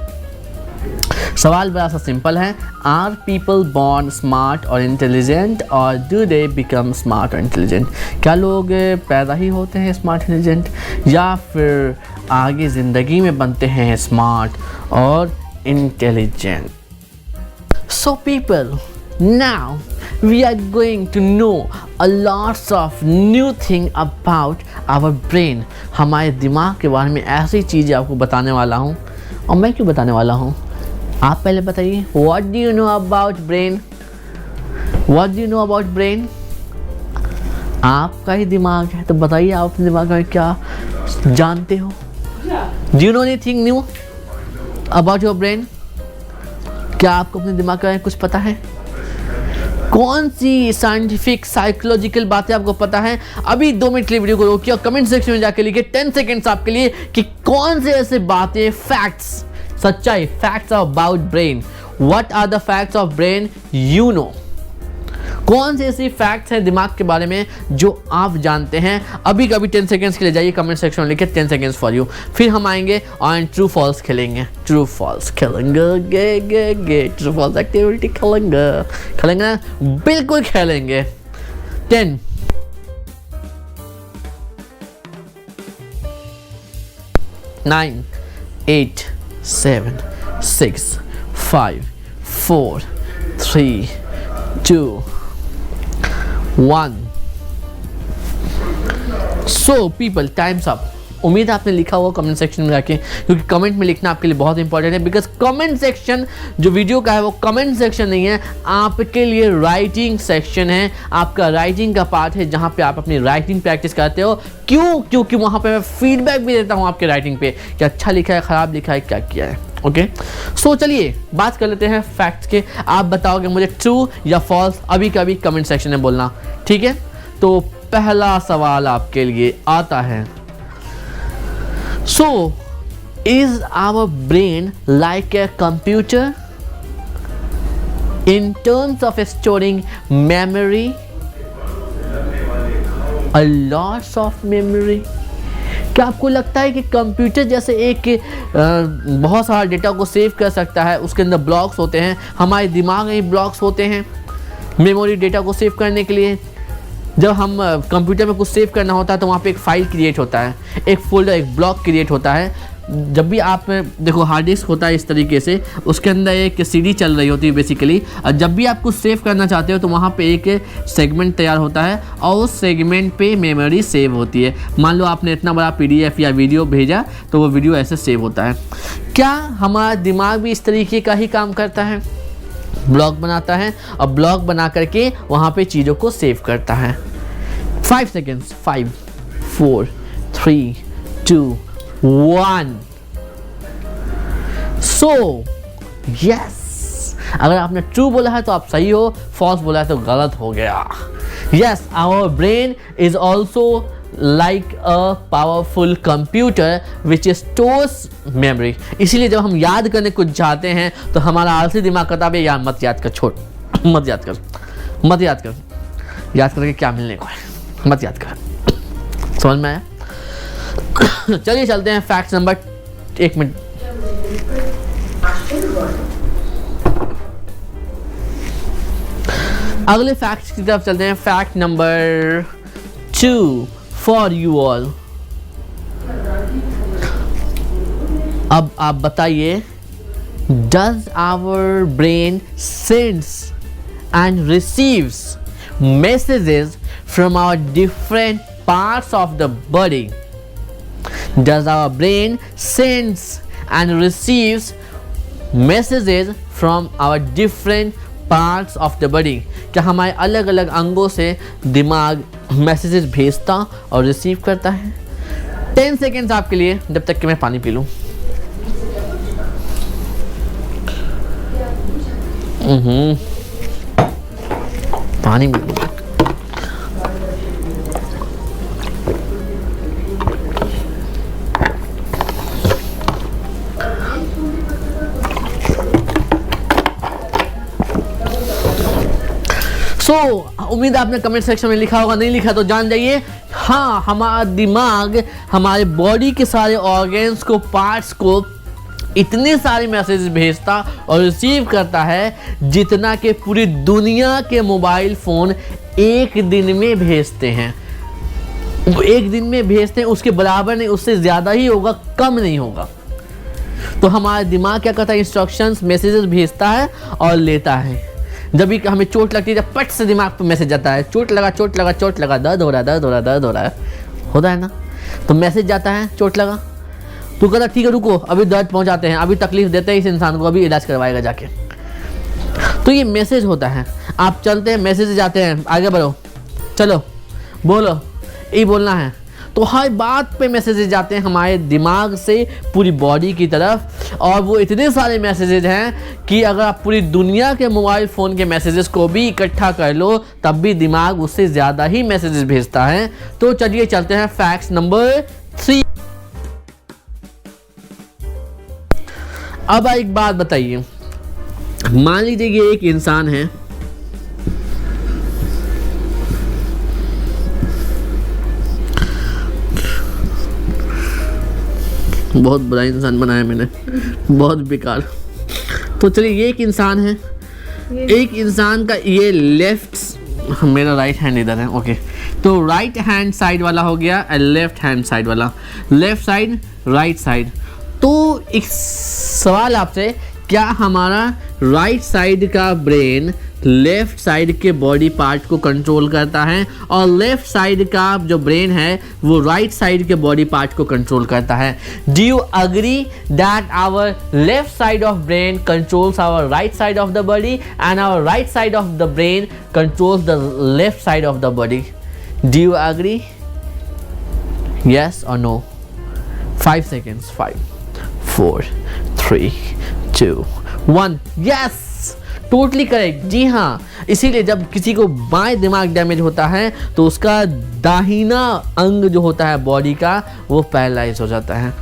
सवाल बड़ा सा सिंपल है, आर पीपल बॉर्न स्मार्ट और इंटेलिजेंट और डू दे बिकम स्मार्ट और इंटेलिजेंट? क्या लोग पैदा ही होते हैं स्मार्ट इंटेलिजेंट, या फिर आगे ज़िंदगी में बनते हैं स्मार्ट और intelligent? So people, now we are going to know a lots of new thing about our brain. हमारे दिमाग के बारे में ऐसी चीज़ें आपको बताने वाला हूँ। और मैं क्यों बताने वाला हूँ, आप पहले बताइए, what do you know about brain? What do you know about brain? आपका ही दिमाग है, तो बताइए आप अपने दिमाग में क्या जानते हो? Do you know anything new about your brain? क्या आपको अपने दिमाग के बारे में कुछ पता है? कौन सी साइंटिफिक साइकोलॉजिकल बातें आपको पता है? अभी 2 मिनट के लिए वीडियो को रोकिए और कमेंट सेक्शन में जाके लिखिए 10 सेकेंड्स आपके लिए कि कौन से ऐसे बातें, फैक्ट्स, सच्चाई, facts about brain, what are the facts of brain you know? कौन से ऐसी फैक्ट्स हैं दिमाग के बारे में जो आप जानते हैं? अभी कभी 10 सेकेंड्स के लिए जाइए कमेंट सेक्शन में लिखिए 10 सेकेंड्स फॉर यू। फिर हम आएंगे और ट्रू फॉल्स खेलेंगे, ट्रू फॉल्स खेलेंगे, गे ट्रू फॉल्स एक्टिविटी खेलेंगे ना, बिल्कुल खेलेंगे। 10 9 8 7 6 5 4 3 2 1. So people, time's up. उम्मीद है आपने लिखा होगा कमेंट सेक्शन में जाके, क्योंकि कमेंट में लिखना आपके लिए बहुत इंपॉर्टेंट है। बिकॉज कमेंट सेक्शन जो वीडियो का है वो कमेंट सेक्शन नहीं है, आपके लिए राइटिंग सेक्शन है, आपका राइटिंग का पार्ट है जहाँ पे आप अपनी राइटिंग प्रैक्टिस करते हो। क्यों? क्योंकि वहाँ पे मैं फीडबैक भी देता हूँ आपके राइटिंग पे कि अच्छा लिखा है, ख़राब लिखा है, क्या किया है। ओके, सो चलिए बात कर लेते हैं फैक्ट्स के। आप बताओगे मुझे ट्रू या फॉल्स, अभी कभी कमेंट सेक्शन में बोलना, ठीक है। तो पहला सवाल आपके लिए आता है, so is our brain like a computer in terms of storing memory, a lots of memory? क्या आपको लगता है कि कंप्यूटर जैसे एक बहुत सारा डेटा को सेव कर सकता है, उसके अंदर ब्लॉक्स होते हैं, हमारे दिमाग में ही ब्लॉक्स होते हैं मेमोरी डेटा को सेव करने के लिए। जब हम कंप्यूटर में कुछ सेव करना होता है तो वहाँ पे एक फ़ाइल क्रिएट होता है, एक फोल्डर, एक ब्लॉक क्रिएट होता है। जब भी आप देखो हार्ड डिस्क होता है इस तरीके से, उसके अंदर एक सीडी चल रही होती है बेसिकली, और जब भी आप कुछ सेव करना चाहते हो तो वहाँ पे एक सेगमेंट तैयार होता है और उस सेगमेंट पे मेमोरी सेव होती है। मान लो आपने इतना बड़ा PDF या वीडियो भेजा तो वो वीडियो ऐसे सेव होता है। क्या हमारा दिमाग भी इस तरीके का ही काम करता है? ब्लॉक बनाता है और ब्लॉक बना करके वहाँ पे चीज़ों को सेव करता है। 5 सेकेंड्स, 5 4 3 2 1। सो यस, अगर आपने ट्रू बोला है तो आप सही हो, फॉल्स बोला है तो गलत हो गया। Yes, our brain is also like a powerful computer which stores memory. इसीलिए जब हम याद करने कुछ चाहते हैं तो हमारा आलसी दिमाग कहता है यार मत याद कर, छोड़, मत याद कर, मत याद कर, याद करके क्या मिलने को है, मत याद कर। समझ में आया? चलिए चलते हैं फैक्ट नंबर, एक मिनट, अगले फैक्ट की तरफ चलते हैं। Fact number 2 for you all. अब आप बताइए, does our brain sends and receives messages from our different parts of the body? Does our brain sends and receives messages from our different parts of the body? क्या हमारे अलग अलग अंगों से दिमाग मैसेजेस भेजता और रिसीव करता है? 10 सेकेंड्स आपके लिए, जब तक कि मैं पानी पी लूँ। पानी पी लूँ। उम्मीद है आपने कमेंट सेक्शन में लिखा होगा, नहीं लिखा तो जान जाइए। हाँ, हमारा दिमाग हमारे बॉडी के सारे ऑर्गन्स को, पार्ट्स को इतने सारे मैसेज भेजता और रिसीव करता है जितना कि पूरी दुनिया के मोबाइल फ़ोन एक दिन में भेजते हैं। वो एक दिन में भेजते हैं, उसके बराबर नहीं, उससे ज़्यादा ही होगा, कम नहीं होगा। तो हमारा दिमाग क्या करता है? इंस्ट्रक्शंस, मैसेजेस भेजता है और लेता है। जब भी हमें चोट लगती है, जब पट से दिमाग पर मैसेज आता है, चोट लगा, चोट लगा, चोट लगा, दर्द हो रहा है, दर्द हो रहा है, दर्द हो रहा है, होता है ना, तो मैसेज जाता है चोट लगा, तो कहता ठीक है रुको, अभी दर्द पहुंचाते हैं, अभी तकलीफ देते हैं इस इंसान को, अभी इलाज करवाएगा जाके। तो ये मैसेज होता है। आप चलते हैं, मैसेज जाते हैं, आगे बढ़ो, चलो, बोलो, यही बोलना है। तो हर बात पे मैसेजेस जाते हैं हमारे दिमाग से पूरी बॉडी की तरफ, और वो इतने सारे मैसेजेस हैं कि अगर आप पूरी दुनिया के मोबाइल फ़ोन के मैसेजेस को भी इकट्ठा कर लो तब भी दिमाग उससे ज़्यादा ही मैसेजेस भेजता है। तो चलिए चलते हैं फैक्ट नंबर 3। अब एक बात बताइए, मान लीजिए ये एक इंसान है, बहुत बुरा इंसान बनाया मैंने, बहुत बेकार। तो चलिए ये एक इंसान है, एक इंसान का ये लेफ्ट, मेरा राइट हैंड इधर है, ओके, तो राइट हैंड साइड वाला हो गया और लेफ्ट हैंड साइड वाला, लेफ्ट साइड, राइट साइड। तो एक सवाल आपसे, क्या हमारा राइट साइड का ब्रेन लेफ्ट साइड के बॉडी पार्ट को कंट्रोल करता है और लेफ्ट साइड का जो ब्रेन है वो राइट साइड के बॉडी पार्ट को कंट्रोल करता है. Do you agree that our left side of brain controls our right side of the body and our right side of the brain controls the left side of the body? Do you agree? Yes or no? 5 seconds. 5, 4, 3, 2, 1. Yes! Totally correct. जी हाँ, इसीलिए जब किसी को बाएं दिमाग damage होता है तो उसका दाहिना अंग जो होता है बॉडी का वो पैरालाइज हो जाता है.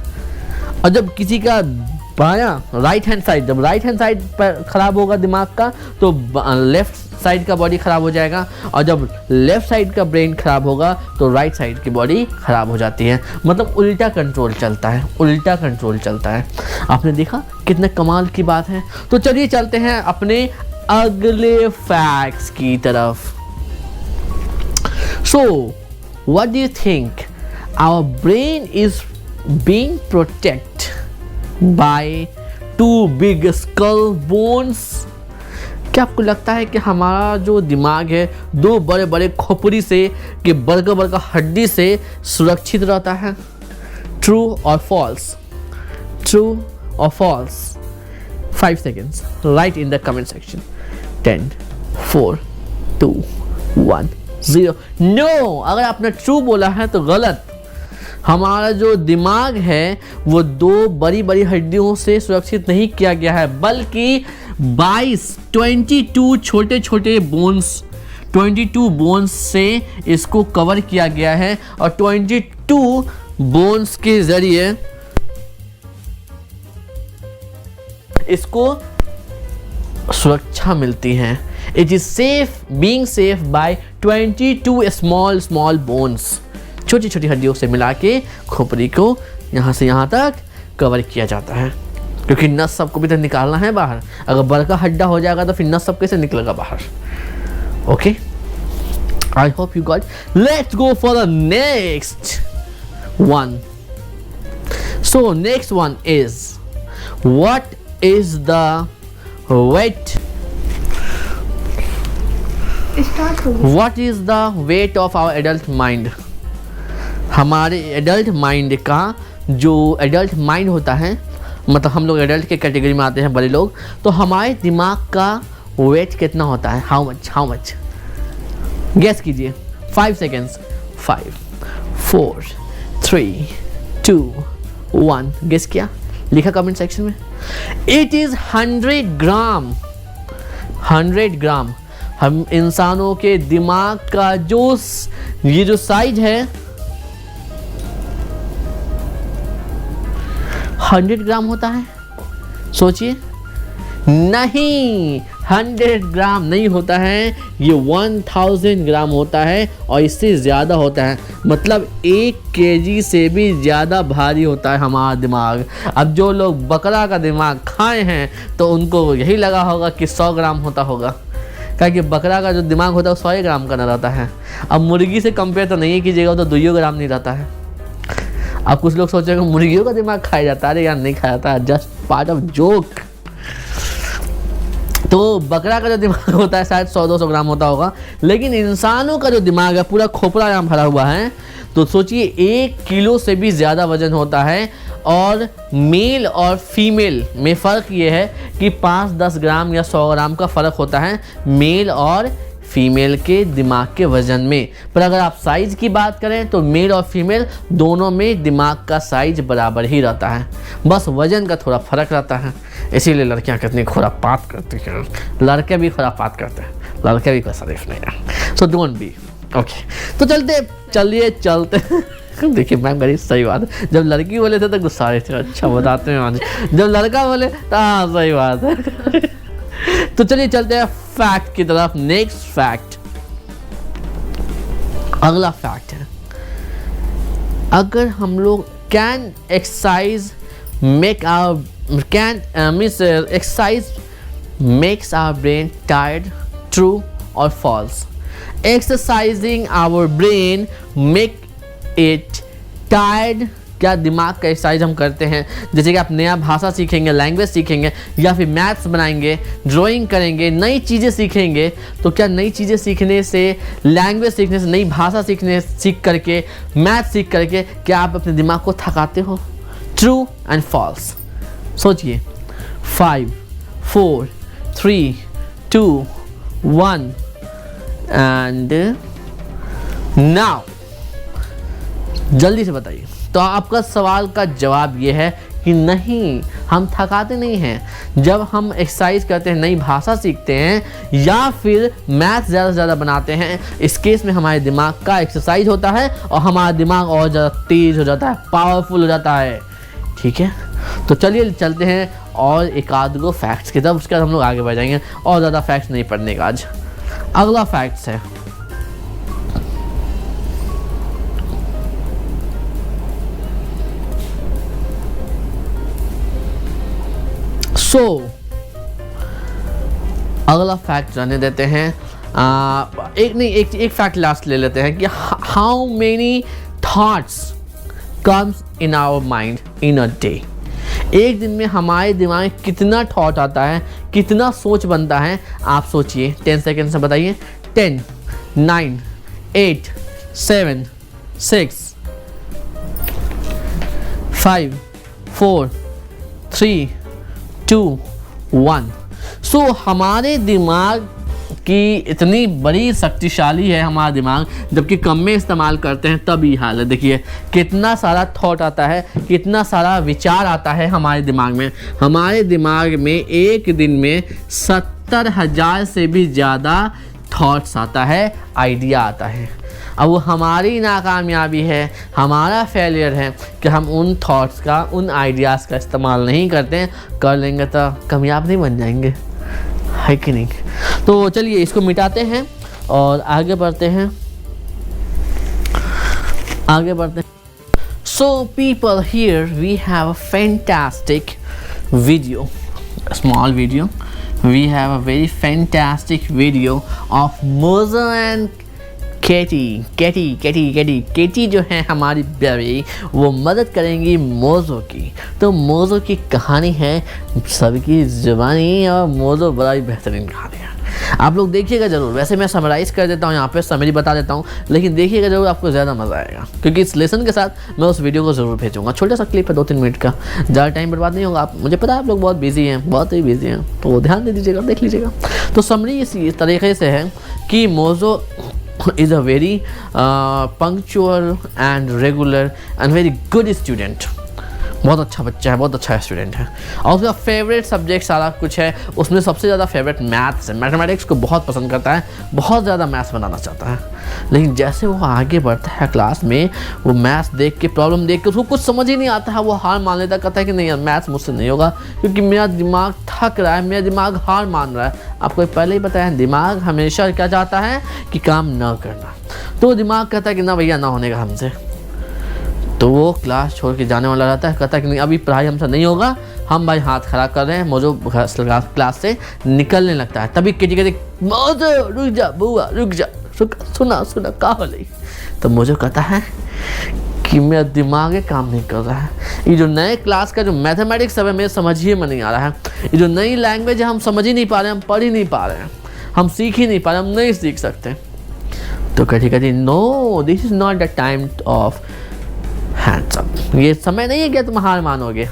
और जब किसी का बायां राइट हैंड साइड, जब राइट हैंड साइड पर खराब होगा दिमाग का तो लेफ्ट साइड का बॉडी खराब हो जाएगा. और जब लेफ्ट साइड का ब्रेन खराब होगा तो राइट साइड की बॉडी खराब हो जाती है. मतलब उल्टा कंट्रोल चलता है, उल्टा कंट्रोल चलता है. आपने देखा कितने कमाल की बात है. तो चलिए चलते हैं अपने अगले फैक्ट्स की तरफ. So what do you think our brain is being protected by 2 big skull bones? क्या आपको लगता है कि हमारा जो दिमाग है 2 बड़े बड़े खोपड़ी से कि बड़का बड़का हड्डी से सुरक्षित रहता है? ट्रू और फॉल्स? ट्रू और false? 5 seconds. Write in the comment section. 10, 4, 2, 1, 0. No, अगर आपने ट्रू बोला है तो गलत. हमारा जो दिमाग है वो 2 बड़ी बड़ी हड्डियों से सुरक्षित नहीं किया गया है बल्कि 22 छोटे छोटे बोन्स, 22 बोन्स से इसको कवर किया गया है. और 22 बोन्स के जरिए इसको सुरक्षा मिलती है. It is safe, being safe by 22 small bones. छोटी छोटी हड्डियों से मिला के खोपड़ी को यहाँ से यहाँ तक कवर किया जाता है क्योंकि नस सबको भी तो निकालना है बाहर. अगर बड़का हड्डा हो जाएगा तो फिर नस सब कैसे निकलेगा बाहर? Okay, I hope you got. Let's go for the next one. So next one is what is the weight what is the weight of our adult mind? हमारे एडल्ट माइंड का जो एडल्ट माइंड होता है, मतलब हम लोग adult के category में आते हैं बड़े लोग, तो हमारे दिमाग का वेट कितना होता है? How much? गेस कीजिए. 5 seconds. 5, 4, 3, 2, 1. गेस किया? लिखा कमेंट सेक्शन में. इट इज 100 ग्राम. 100 ग्राम. हम इंसानों के दिमाग का ये जो साइज है 100 ग्राम होता है. सोचिए. नहीं, 100 ग्राम नहीं होता है, ये 1000 ग्राम होता है और इससे ज़्यादा होता है. मतलब 1 kg से भी ज़्यादा भारी होता है हमारा दिमाग. अब जो लोग बकरा का दिमाग खाए हैं तो उनको यही लगा होगा कि 100 ग्राम होता होगा, क्योंकि बकरा का जो दिमाग होता है वो 100 ग्राम का ना रहता है. अब मुर्गी से कंपेयर तो नहीं कीजिएगा, तो 2 ग्राम नहीं रहता है. अब कुछ लोग सोचेंगे मुर्गियों का दिमाग खाया जाता है. अरे यार, नहीं खाया जाता है, जस्ट पार्ट ऑफ जोक. तो बकरा का जो दिमाग होता है शायद 100-200 ग्राम होता होगा, लेकिन इंसानों का जो दिमाग है पूरा खोपड़ा यहाँ भरा हुआ है. तो सोचिए 1 किलो से भी ज़्यादा वजन होता है. और मेल और फीमेल में फ़र्क ये है कि 5-10 ग्राम या 100 ग्राम का फ़र्क होता है मेल और फीमेल के दिमाग के वजन में. पर अगर आप साइज की बात करें तो मेल और फीमेल दोनों में दिमाग का साइज बराबर ही रहता है, बस वजन का थोड़ा फर्क रहता है. इसीलिए लड़कियां कितनी खुरापात करती हैं, लड़के भी खुरापात करते हैं, लड़के भी कोई शरीफ नहीं है. So don't be. ओके, तो चलते देखिए मैम गरीब, सही बात है. जब लड़की बोले थे तो गुस्सा रहे थे. अच्छा बताते हैं आज. जब लड़का बोले तो हाँ सही बात है. तो चलिए चलते हैं फैक्ट की तरफ. नेक्स्ट फैक्ट, अगला फैक्ट है, अगर हम लोग can exercise makes our brain tired? True और false? Exercising our brain make it tired? क्या दिमाग का एक्सरसाइज हम करते हैं, जैसे कि आप नया भाषा सीखेंगे, लैंग्वेज सीखेंगे, या फिर मैथ्स बनाएंगे, ड्राइंग करेंगे, नई चीज़ें सीखेंगे, तो क्या नई चीज़ें सीखने से, लैंग्वेज सीखने से, नई भाषा सीख करके, मैथ सीख करके क्या आप अपने दिमाग को थकाते हो? True and false. सोचिए। 5 4 3 2 1 एंड नाउ जल्दी से बताइए। तो आपका सवाल का जवाब ये है कि नहीं, हम थकाते नहीं हैं। जब हम एक्सरसाइज करते हैं, नई भाषा सीखते हैं या फिर मैथ ज़्यादा से ज़्यादा बनाते हैं, इस केस में हमारे दिमाग का एक्सरसाइज होता है और हमारा दिमाग और ज़्यादा तेज़ हो जाता है, पावरफुल हो जाता है। ठीक है, तो चलिए चलते हैं और एक आध गो फैक्ट्स की तरफ, उसके बाद हम लोग आगे बढ़ जाएंगे। और ज़्यादा फैक्ट्स नहीं पढ़ने का आज। अगला फैक्ट्स है, अगला फैक्ट रहने देते हैं। एक फैक्ट लास्ट ले लेते हैं कि how many thoughts comes in our mind in a day. एक दिन में हमारे दिमाग में कितना थॉट आता है, कितना सोच बनता है, आप सोचिए। 10 सेकेंड से बताइए। 10 9 8 7 6 5 4 3 2 1। सो हमारे दिमाग की इतनी बड़ी शक्तिशाली है हमारा दिमाग, जबकि कम में इस्तेमाल करते हैं तब ये हाल है। देखिए कितना सारा थॉट आता है, कितना सारा विचार आता है हमारे दिमाग में। हमारे दिमाग में एक दिन में 70,000 से भी ज़्यादा थॉट्स आता है, आइडिया आता है। अब वो हमारी नाकामयाबी है, हमारा फेलियर है कि हम उन थॉट्स का, उन आइडियाज़ का इस्तेमाल नहीं करते हैं। कर लेंगे तो कामयाब नहीं बन जाएंगे, है कि नहीं? तो चलिए इसको मिटाते हैं और आगे बढ़ते हैं। So people, here we have a fantastic video, a small video. We have a very fantastic video of Mozo and केटी जो है हमारी बेबी, वो मदद करेंगी मोज़ो की। तो मोज़ो की कहानी है सबकी ज़ुबानी, और मोज़ो बड़ा ही बेहतरीन कहानी है। आप लोग देखिएगा ज़रूर। वैसे मैं समराइज़ कर देता हूँ, यहाँ पे समरी बता देता हूँ, लेकिन देखिएगा ज़रूर, आपको ज़्यादा मज़ा आएगा, क्योंकि इस लेसन के साथ मैं उस वीडियो को ज़रूर भेजूँगा। छोटा सा क्लिप है 2-3 मिनट का, ज़्यादा टाइम बर्बाद नहीं होगा। आप, मुझे पता है आप लोग बहुत बिजी हैं, बहुत ही बिजी हैं, तो ध्यान दे दीजिएगा, देख लीजिएगा। तो समरी इस तरीके से है कि मोज़ो is a very punctual and regular and very good student। बहुत अच्छा बच्चा है, बहुत अच्छा स्टूडेंट है, और उसका फेवरेट सब्जेक्ट सारा कुछ है। उसमें सबसे ज़्यादा फेवरेट मैथ्स है। मैथमेटिक्स को बहुत पसंद करता है, बहुत ज़्यादा मैथ्स बनाना चाहता है। लेकिन जैसे वो आगे बढ़ता है क्लास में, वो मैथ्स देख के, प्रॉब्लम देख के उसको कुछ समझ ही नहीं आता है। वो हार मान लेता, कहता है कि नहीं यार मैथ्स मुझसे नहीं होगा, क्योंकि मेरा दिमाग थक रहा है, मेरा दिमाग हार मान रहा है। आपको पहले ही पता है, दिमाग हमेशा क्या चाहता है कि काम ना करना। तो दिमाग कहता है कि ना भैया, ना होने का हमसे। तो वो क्लास छोड़ के जाने वाला रहता है, कहता है कि नहीं अभी पढ़ाई हमसे नहीं होगा, हम भाई हाथ खड़ा कर रहे हैं। मोज़ो क्लास से निकलने लगता है। तभी केटी कहती मोज़ो रुक जा बुआ, रुक जा, सुना का हो रही। तो मोज़ो कहता है कि मेरा दिमाग काम नहीं कर रहा है। ये जो नए क्लास का जो मैथमेटिक्स है मेरे समझ ही में नहीं आ रहा है। ये जो नई लैंग्वेज है हम समझ ही नहीं पा रहे हैं, हम पढ़ ही नहीं पा रहे हैं, हम सीख ही नहीं पा रहे, हम नहीं सीख सकते। तो कहती no, this is not the time of hands up. ये समय नहीं है कि तुम हार मानोगे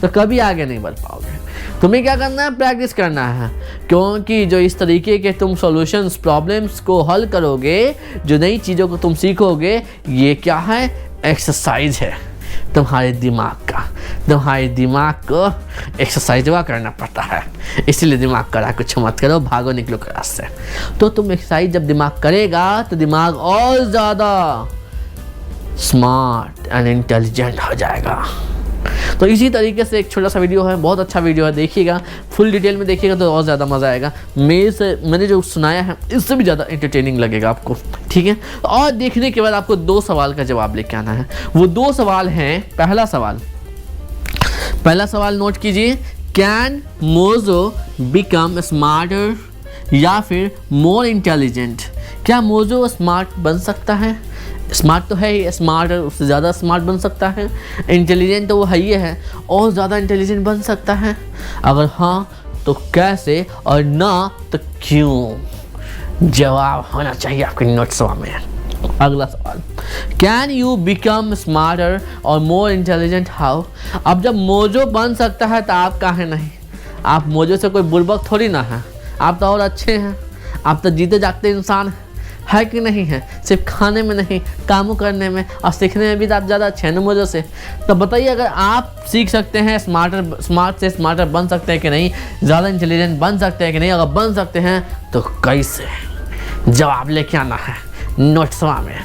तो कभी आगे नहीं बढ़ पाओगे। तुम्हें क्या करना है, प्रैक्टिस करना है, क्योंकि जो इस तरीके के तुम सॉल्यूशंस, प्रॉब्लम्स को हल करोगे, जो नई चीज़ों को तुम सीखोगे, ये क्या है, एक्सरसाइज है तुम्हारे दिमाग का। तुम्हारे दिमाग को एक्सरसाइज करना पड़ता है, इसीलिए दिमाग करा, कुछ मत करो, भागो निकलो क्लास से। तो तुम एक्सरसाइज जब दिमाग करेगा तो दिमाग और ज़्यादा स्मार्ट एंड इंटेलिजेंट हो जाएगा। तो इसी तरीके से एक छोटा सा वीडियो है, बहुत अच्छा वीडियो है, देखिएगा, फुल डिटेल में देखिएगा तो और ज़्यादा मज़ा आएगा। मैंने जो सुनाया है इससे भी ज़्यादा एंटरटेनिंग लगेगा आपको, ठीक है। और देखने के बाद आपको 2 सवाल का जवाब लेके आना है। वो 2 सवाल हैं। पहला सवाल नोट कीजिए, कैन मोज़ो बिकम स्मार्टर या फिर मोर इंटेलिजेंट। क्या मोज़ो स्मार्ट बन सकता है स्मार्ट तो है ही, स्मार्ट उससे ज़्यादा स्मार्ट बन सकता है, इंटेलिजेंट तो वो है ही है, और ज़्यादा इंटेलिजेंट बन सकता है? अगर हाँ तो कैसे, और ना तो क्यों? जवाब होना चाहिए आपके नोट्स में। अगला सवाल, कैन यू बिकम स्मार्टर और मोर इंटेलिजेंट हाउ? अब जब मोजो बन सकता है तो आप काहे नहीं? आप मोजो से कोई बुर्बक थोड़ी ना है, आप तो और अच्छे हैं, आप तो जीते जागते इंसान है कि नहीं है? सिर्फ खाने में नहीं, कामों करने में और सीखने में भी तो आप ज़्यादा अच्छे हैं ना मोजो से। तो बताइए, अगर आप सीख सकते हैं, स्मार्ट से स्मार्टर बन सकते हैं कि नहीं, ज़्यादा इंटेलिजेंट बन सकते हैं कि नहीं? अगर बन सकते हैं तो कैसे? जवाब लेके आना है नोट्स में,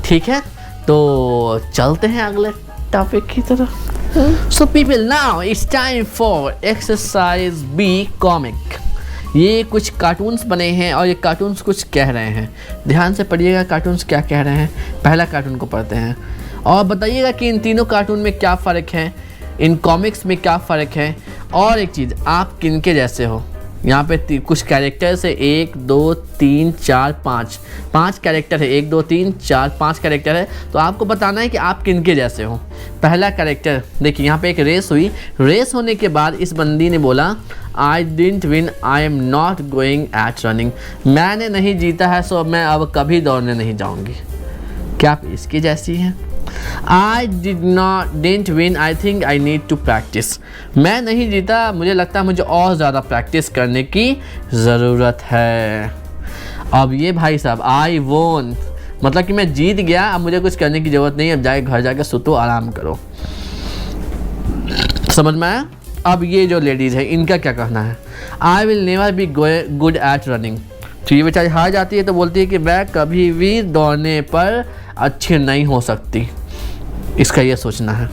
ठीक है? तो चलते हैं अगले टॉपिक की तरफ। So people, now it's time for exercise be comic. ये कुछ कार्टून्स बने हैं और ये कार्टून्स कुछ कह रहे हैं। ध्यान से पढ़िएगा कार्टून्स क्या कह रहे हैं। पहला कार्टून को पढ़ते हैं और बताइएगा कि इन तीनों कार्टून में क्या फ़र्क है, इन कॉमिक्स में क्या फ़र्क है। और एक चीज़, आप किनके जैसे हो? यहाँ पे कुछ कैरेक्टर्स है, 1 2 3 4 5 कैरेक्टर है, 1 2 3 4 5 कैरेक्टर है। तो आपको बताना है कि आप किनके जैसे हो। पहला कैरेक्टर देखिए, यहाँ पे एक रेस हुई, रेस होने के बाद इस बंदी ने बोला I didn't win, I am not going at running. मैंने नहीं जीता है, सो मैं अब कभी दौड़ने नहीं जाऊँगी। क्या आप इसकी जैसी हैं? I didn't win, I think I need to practice। मैं नहीं जीता, मुझे लगता है मुझे और ज़्यादा प्रैक्टिस करने की ज़रूरत है। अब ये भाई साहब I won मतलब कि मैं जीत गया, अब मुझे कुछ करने की ज़रूरत नहीं, अब जाके घर जाके सुतो, आराम करो। समझ में आया? अब ये जो लेडीज़ है इनका क्या कहना है? I will never be good at running। तो ये बेचारी हार जाती है तो बोलती है कि मैं कभी भी दौड़ने पर अच्छी नहीं हो सकती। इसका ये सोचना है।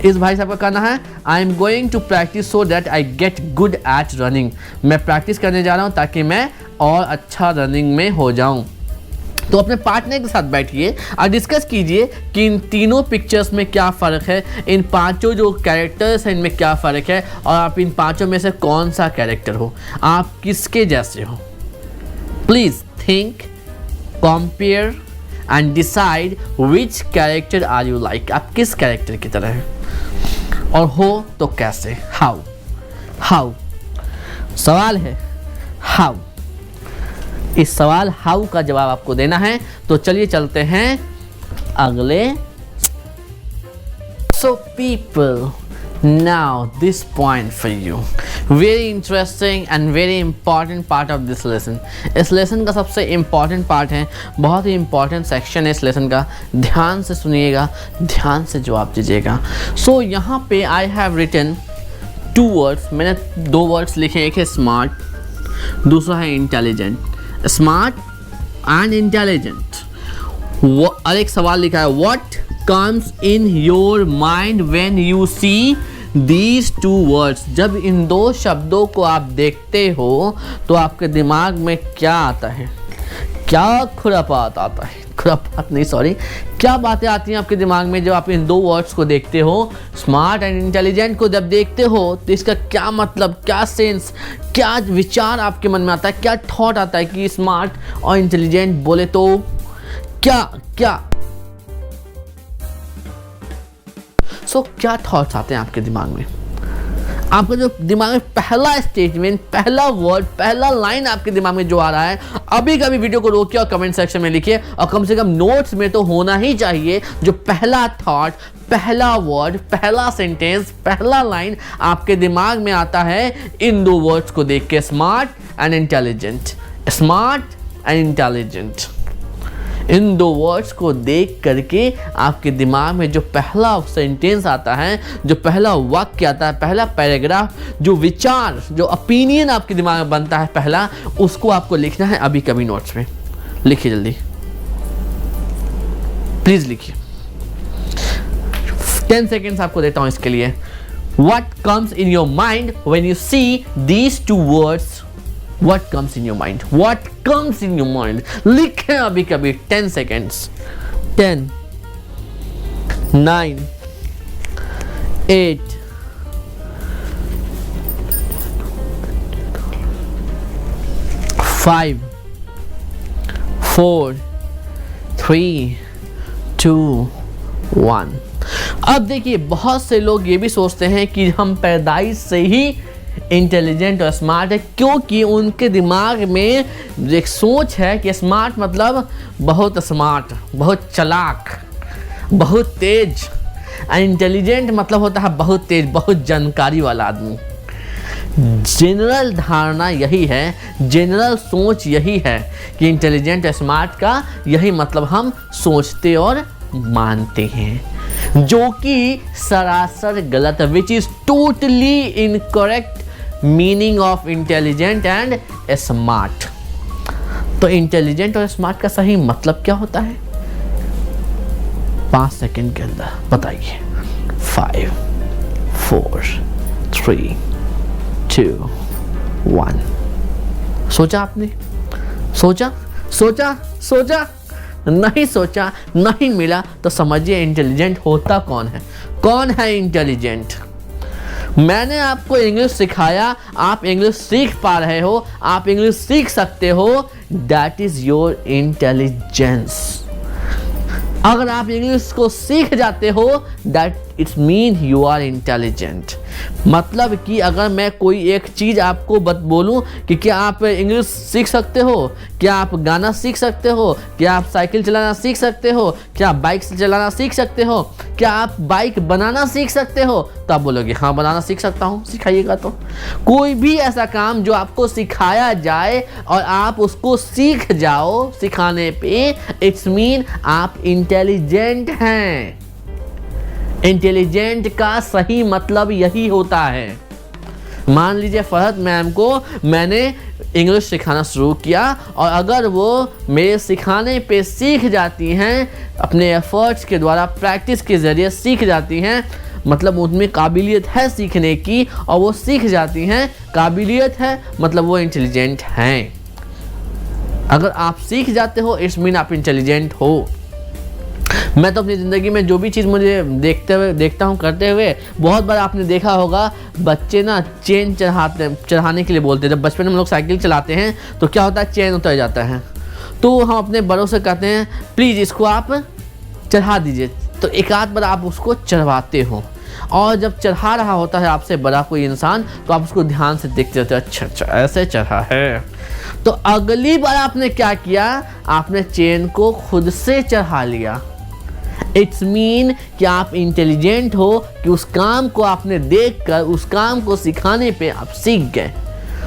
इस भाई साहब का कहना है I am going to practise so that I get good at running. मैं प्रैक्टिस करने जा रहा हूँ ताकि मैं और अच्छा रनिंग में हो जाऊँ। तो अपने पार्टनर के साथ बैठिए और डिस्कस कीजिए कि इन तीनों पिक्चर्स में क्या फ़र्क है, इन पांचों जो कैरेक्टर्स हैं इनमें क्या फ़र्क है, और आप इन पांचों में से कौन सा कैरेक्टर हो, आप किसके जैसे हो। Please think, compare and decide which character are you like. आप किस कैरेक्टर की तरह हैं और हो तो कैसे, हाउ। सवाल है हाउ। इस सवाल हाउ का जवाब आपको देना है। तो चलिए चलते हैं अगले। So people, now this point for you, very interesting and very important part of this lesson। इस लेसन का सबसे इम्पॉर्टेंट पार्ट है, बहुत ही इम्पॉर्टेंट सेक्शन है इस लेसन का। ध्यान से सुनिएगा, ध्यान से जवाब दीजिएगा। सो यहाँ पे आई हैव रिटन 2 वर्ड्स, मैंने 2 वर्ड्स लिखे, एक है स्मार्ट, दूसरा है इंटेलिजेंट। Smart and intelligent. और एक सवाल लिखा है what comes in your mind when you see these 2 words। जब इन 2 शब्दों को आप देखते हो तो आपके दिमाग में क्या आता है, क्या खुरापात आता है, खुरापात नहीं सॉरी, क्या बातें आती हैं आपके दिमाग में जब आप इन 2 वर्ड्स को देखते हो? स्मार्ट एंड इंटेलिजेंट को जब देखते हो तो इसका क्या मतलब, क्या सेंस, क्या विचार आपके मन में आता है, क्या थॉट आता है कि स्मार्ट और इंटेलिजेंट बोले तो क्या क्या थॉट्स आते हैं आपके दिमाग में? आपका जो दिमाग में पहला स्टेटमेंट, पहला वर्ड, पहला लाइन आपके दिमाग में जो आ रहा है, अभी कभी वीडियो को रोकिए और कमेंट सेक्शन में लिखिए। और कम से कम नोट्स में तो होना ही चाहिए जो पहला थॉट, पहला वर्ड, पहला सेंटेंस, पहला लाइन आपके दिमाग में आता है इन 2 वर्ड्स को देख के, smart and intelligent. Smart and intelligent, in 2 words को देख करके आपके दिमाग में जो पहला सेंटेंस आता है, जो पहला वाक्य आता है, पहला पैराग्राफ, जो विचार, जो ओपिनियन आपके दिमाग में बनता है पहला, उसको आपको लिखना है अभी कभी नोट्स में। लिखिए जल्दी, प्लीज लिखिए। 10 सेकेंड्स आपको देता हूं इसके लिए। What comes in your mind when you see these 2 words? What comes in your mind? What comes in your mind? लिखें अभी कभी 10 seconds। 10, 9, 8, 5, 4, 3, 2, 1। अब देखिए, बहुत से लोग ये भी सोचते हैं कि हम पैदाइश से ही इंटेलिजेंट और स्मार्ट है, क्योंकि उनके दिमाग में एक सोच है कि स्मार्ट मतलब बहुत स्मार्ट, बहुत चालाक, बहुत तेज। इंटेलिजेंट मतलब होता है बहुत तेज, बहुत जानकारी वाला आदमी। जनरल धारणा यही है, जनरल सोच यही है कि इंटेलिजेंट और स्मार्ट का यही मतलब हम सोचते और मानते हैं, जो कि सरासर गलत है। Which is totally incorrect meaning of intelligent and smart. तो इंटेलिजेंट और स्मार्ट का सही मतलब क्या होता है? 5 सेकंड के अंदर बताइए। 5, 4, 3, 2, 1। सोचा आपने? सोचा नहीं सोचा, नहीं मिला तो समझिए इंटेलिजेंट होता कौन है। कौन है इंटेलिजेंट? मैंने आपको इंग्लिश सिखाया, आप इंग्लिश सीख पा रहे हो, आप इंग्लिश सीख सकते हो, दैट इज योर इंटेलिजेंस। अगर आप इंग्लिश को सीख जाते हो, that it's mean you are intelligent. मतलब कि अगर मैं कोई एक चीज़ आपको बोलूं कि क्या आप इंग्लिश सीख सकते हो, क्या आप गाना सीख सकते हो, क्या आप साइकिल चलाना सीख सकते हो, क्या आप बाइक चलाना सीख सकते हो, क्या आप बाइक बनाना सीख सकते हो, तो आप बोलोगे हाँ बनाना सीख सकता हूँ, सिखाइएगा। तो कोई भी ऐसा काम जो आपको सिखाया जाए और आप उसको सीख जाओ सिखाने पे, इट्स मीन आप इंटेलिजेंट हैं। इंटेलिजेंट का सही मतलब यही होता है। मान लीजिए फरहत मैम को मैंने इंग्लिश सिखाना शुरू किया और अगर वो मेरे सिखाने पे सीख जाती हैं, अपने एफर्ट्स के द्वारा प्रैक्टिस के ज़रिए सीख जाती हैं, मतलब उनमें काबिलियत है सीखने की और वो सीख जाती हैं, काबिलियत है मतलब वो इंटेलिजेंट हैं। अगर आप सीख जाते हो इट्स मीन आप इंटेलिजेंट हो। मैं तो अपनी ज़िंदगी में जो भी चीज़ मुझे देखता हूँ करते हुए, बहुत बार आपने देखा होगा बच्चे ना चेन चढ़ाने के लिए बोलते हैं। जब बचपन में हम लोग साइकिल चलाते हैं तो क्या होता है, चेन उतर जाता है, तो हम अपने बड़ों से कहते हैं प्लीज़ इसको आप चढ़ा दीजिए। तो एक आध बार आप उसको चढ़वाते हो और जब चढ़ा रहा होता है आपसे बड़ा कोई इंसान, तो आप उसको ध्यान से देखते रहते हो, अच्छा ऐसे चढ़ा है। तो अगली बार आपने क्या किया, आपने चेन को खुद से चढ़ा लिया। इट्स मीन कि आप इंटेलिजेंट हो कि उस काम को आपने देखकर उस काम को सिखाने पे आप सीख गए।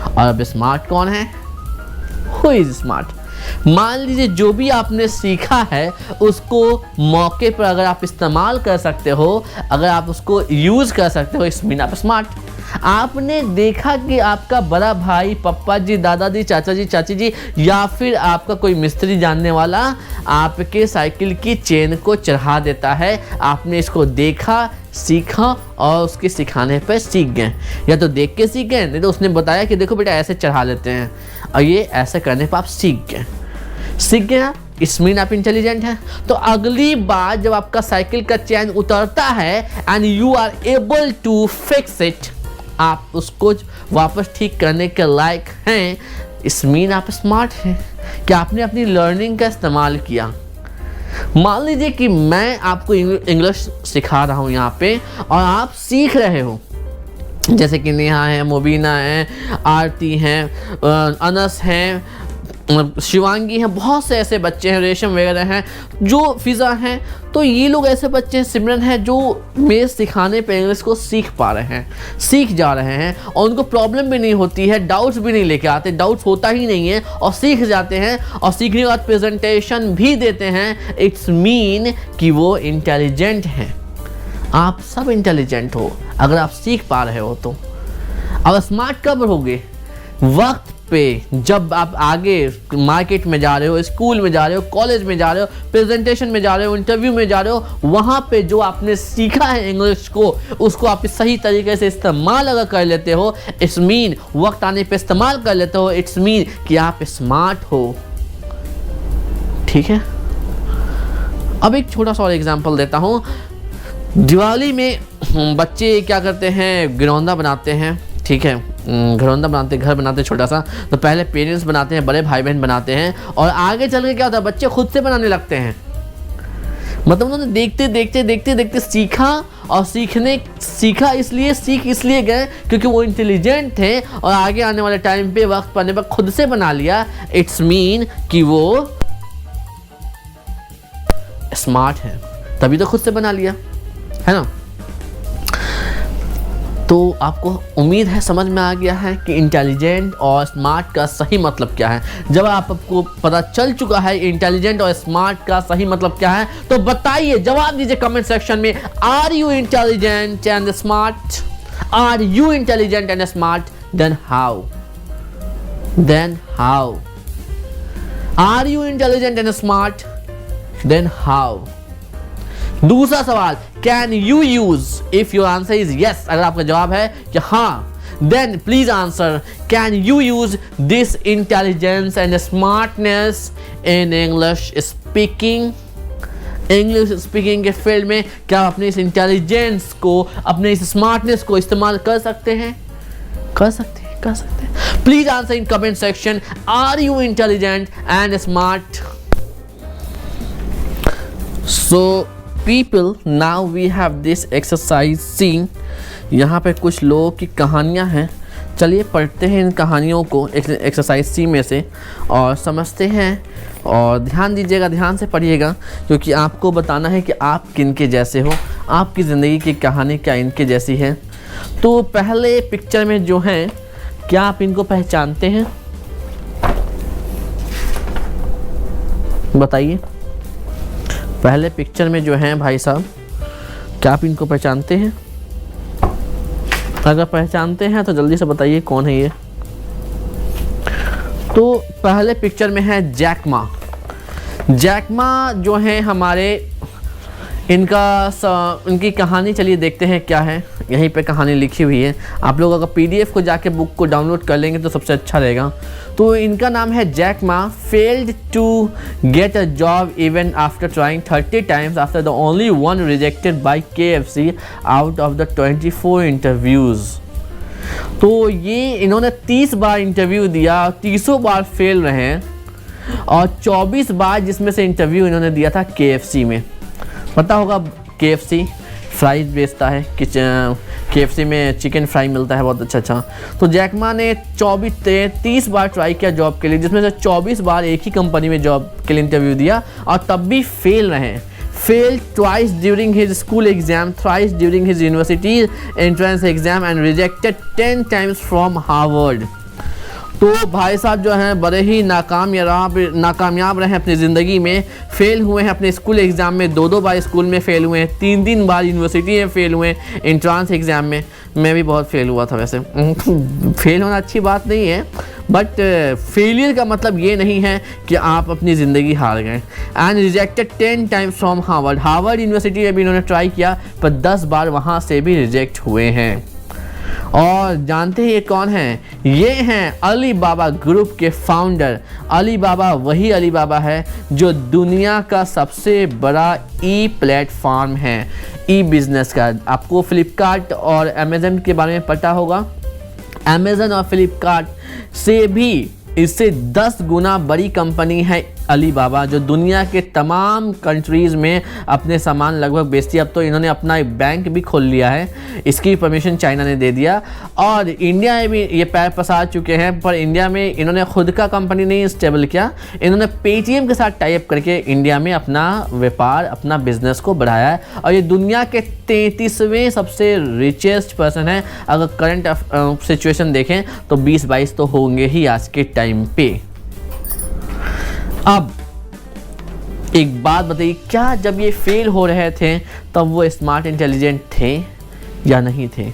और अब स्मार्ट कौन है? Who is smart? मान लीजिए जो भी आपने सीखा है उसको मौके पर अगर आप इस्तेमाल कर सकते हो, अगर आप उसको यूज़ कर सकते हो, इट्स मीन आप स्मार्ट। आपने देखा कि आपका बड़ा भाई, पापा जी, दादाजी, चाचा जी, चाची जी या फिर आपका कोई मिस्त्री जानने वाला आपके साइकिल की चेन को चढ़ा देता है। आपने इसको देखा, सीखा और उसके सिखाने पर सीख गए, या तो देख के सीख गए, नहीं तो उसने बताया कि देखो बेटा ऐसे चढ़ा लेते हैं और ये ऐसे करने पर आप सीख गए। इट्स मीन आप इंटेलिजेंट हैं। तो अगली बार जब आपका साइकिल का चेन उतरता है and you are able to fix it, आप उसको वापस ठीक करने के लायक हैं, इट्स मीन आप स्मार्ट हैं कि आपने अपनी लर्निंग का इस्तेमाल किया। मान लीजिए कि मैं आपको इंग्लिश सिखा रहा हूँ यहाँ पे और आप सीख रहे हो, जैसे कि नेहा है, मुबीना है, आरती हैं, अनस हैं, शिवांगी हैं, बहुत से ऐसे बच्चे हैं, रेशम वगैरह हैं, जो फिज़ा हैं। तो ये लोग ऐसे बच्चे हैं, सिमरन है, जो मेरे सिखाने पे इंग्लिश को सीख पा रहे हैं, सीख जा रहे हैं और उनको प्रॉब्लम भी नहीं होती है, डाउट्स भी नहीं लेके आते, डाउट्स होता ही नहीं है और सीख जाते हैं और सीखने के बाद प्रेजेंटेशन भी देते हैं। इट्स मीन कि वो इंटेलिजेंट हैं। आप सब इंटेलिजेंट हो अगर आप सीख पा रहे हो तो। अब स्मार्ट कब होगे? वक्त पे, जब आप आगे मार्केट में जा रहे हो, स्कूल में जा रहे हो, कॉलेज में जा रहे हो, प्रेजेंटेशन में जा रहे हो, इंटरव्यू में जा रहे हो, वहाँ पे जो आपने सीखा है इंग्लिश को, उसको आप सही तरीके से इस्तेमाल अगर कर लेते हो, इट्स मीन वक्त आने पे इस्तेमाल कर लेते हो, इट्स मीन कि आप स्मार्ट हो। ठीक है, अब एक छोटा सा और एग्जाम्पल देता हूँ। दिवाली में बच्चे क्या करते हैं, गिरौंदा बनाते हैं। ठीक है, घरौंदा बनाते, घर बनाते छोटा सा, तो पहले पेरेंट्स बनाते हैं, बड़े भाई बहन बनाते हैं और आगे चल के क्या होता है, बच्चे खुद से बनाने लगते हैं। मतलब उन्होंने देखते देखते देखते देखते सीखा, और सीख इसलिए गए क्योंकि वो इंटेलिजेंट थे, और आगे आने वाले टाइम पे वक्त पड़ने पर खुद से बना लिया। इट्स मीन कि वो स्मार्ट है, तभी तो खुद से बना लिया, है ना। तो आपको उम्मीद है समझ में आ गया है कि इंटेलिजेंट और स्मार्ट का सही मतलब क्या है। जब आपको पता चल चुका है इंटेलिजेंट और स्मार्ट का सही मतलब क्या है, तो बताइए, जवाब दीजिए कमेंट सेक्शन में। Are you intelligent and smart? Are you intelligent and smart? Then how? Are you intelligent and smart? Then how? दूसरा सवाल, can you use? If your answer is yes, अगर आपका जवाब है कि हाँ, then please answer, can you use this intelligence and smartness in English speaking? English speaking के field में क्या आप अपने इस इंटेलिजेंस को, अपने इस स्मार्टनेस को इस्तेमाल कर सकते हैं? कर सकते हैं। Please answer in comment section, are you intelligent and smart? So people, now we have this exercise scene. यहाँ पे कुछ लोगों की कहानियाँ हैं, चलिए पढ़ते हैं इन कहानियों को एक्सरसाइज सी में से और समझते हैं। और ध्यान दीजिएगा, ध्यान से पढ़िएगा, क्योंकि आपको बताना है कि आप किनके जैसे हो, आपकी ज़िंदगी की कहानी क्या इनके जैसी है। तो पहले पिक्चर में जो हैं, क्या आप इनको पहचानते हैं? बताइए, पहले पिक्चर में जो हैं भाई साहब, क्या आप इनको पहचानते हैं? अगर पहचानते हैं तो जल्दी से बताइए कौन है ये। तो पहले पिक्चर में है जैक मा। जैक मा जो है हमारे, इनकी कहानी चलिए देखते हैं क्या है। यहीं पे कहानी लिखी हुई है, आप लोग अगर पीडीएफ को जाके बुक को डाउनलोड कर लेंगे तो सबसे अच्छा रहेगा। तो इनका नाम है Jack Ma. Failed to get a job even after trying 30 times after the only one rejected by KFC out of the 24 interviews. तो ये इन्होंने 30 बार इंटरव्यू दिया, 30 बार फेल रहे हैं, और 24 बार जिसमें से इंटरव्यू इन्होंने दिया था KFC में। पता होगा KFC फ्राइज बेचता है, KFC में चिकन फ्राई मिलता है बहुत अच्छा। तो जैक मा ने 30 बार ट्राई किया जॉब के लिए, जिसमें से 24 बार एक ही कंपनी में जॉब के लिए इंटरव्यू दिया, और तब भी फेल रहे। Failed twice during his school exam, thrice during his university entrance exam and rejected 10 times from Harvard. तो भाई साहब जो हैं बड़े ही नाकामयाब रहे अपनी ज़िंदगी में। फेल हुए हैं अपने स्कूल एग्ज़ाम में, 2 बार स्कूल में फ़ेल हुए हैं, 3 बार यूनिवर्सिटी में फ़ेल हुए हैं, एंट्रांस एग्ज़ाम में। मैं भी बहुत फेल हुआ था वैसे। फेल होना अच्छी बात नहीं है, बट फेलियर का मतलब ये नहीं है कि आप अपनी ज़िंदगी हार गए। And rejected 10 times from Harvard university में भी इन्होंने ट्राई किया, पर 10 बार वहाँ से भी रिजेक्ट हुए हैं। और जानते हैं ये कौन हैं? ये हैं अली बाबा ग्रुप के फाउंडर। अली बाबा वही अली बाबा है जो दुनिया का सबसे बड़ा ई प्लेटफॉर्म है, ई बिजनेस का। आपको फ्लिपकार्ट और अमेज़न के बारे में पता होगा। अमेज़न और फ्लिपकार्ट से भी इससे 10 गुना बड़ी कंपनी है अली बाबा, जो दुनिया के तमाम कंट्रीज़ में अपने सामान लगभग बेचती है। अब तो इन्होंने अपना एक बैंक भी खोल लिया है, इसकी परमिशन चाइना ने दे दिया, और इंडिया में भी ये पैर पसार चुके हैं। पर इंडिया में इन्होंने खुद का कंपनी नहीं स्टेबल किया, इन्होंने पेटीएम के साथ टाई अप करके इंडिया में अपना व्यापार, अपना बिजनेस को बढ़ाया है। और ये दुनिया के 33वें सबसे रिचेस्ट पर्सन है। अगर करंट सिचुएशन देखें तो 20-22 तो होंगे ही आज के टाइम पे। अब एक बात बताइए, क्या जब ये फेल हो रहे थे तब वो स्मार्ट इंटेलिजेंट थे या नहीं थे?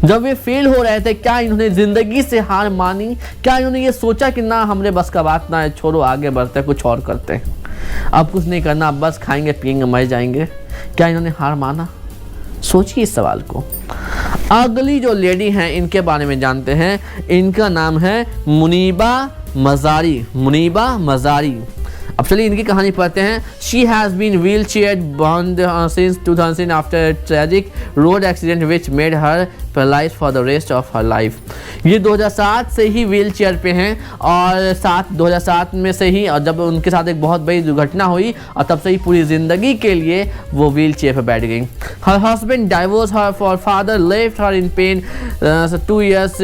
जब ये फेल हो रहे थे क्या इन्होंने ज़िंदगी से हार मानी? क्या इन्होंने ये सोचा कि ना हमरे बस का बात ना है, छोड़ो आगे बढ़ते कुछ और करते हैं, अब कुछ नहीं करना, अब बस खाएंगे पिएंगे मर जाएंगे? क्या इन्होंने हार माना? सोचिए इस सवाल को। अगली जो लेडी हैं इनके बारे में जानते हैं। इनका नाम है मुनीबा मज़ारी। मुनीबा मज़ारी। अब चलिए इनकी कहानी पढ़ते हैं। She has been wheel chair bound since 2000 after tragic road accident which made her paralyse for the rest of her life. ये 2007 से ही व्हील चेयर पे हैं और 2007 में से ही, और जब उनके साथ एक बहुत बड़ी दुर्घटना हुई और तब से ही पूरी ज़िंदगी के लिए वो व्हील चेयर पर बैठ गई। Her husband divorce her for father left her in pain 2 years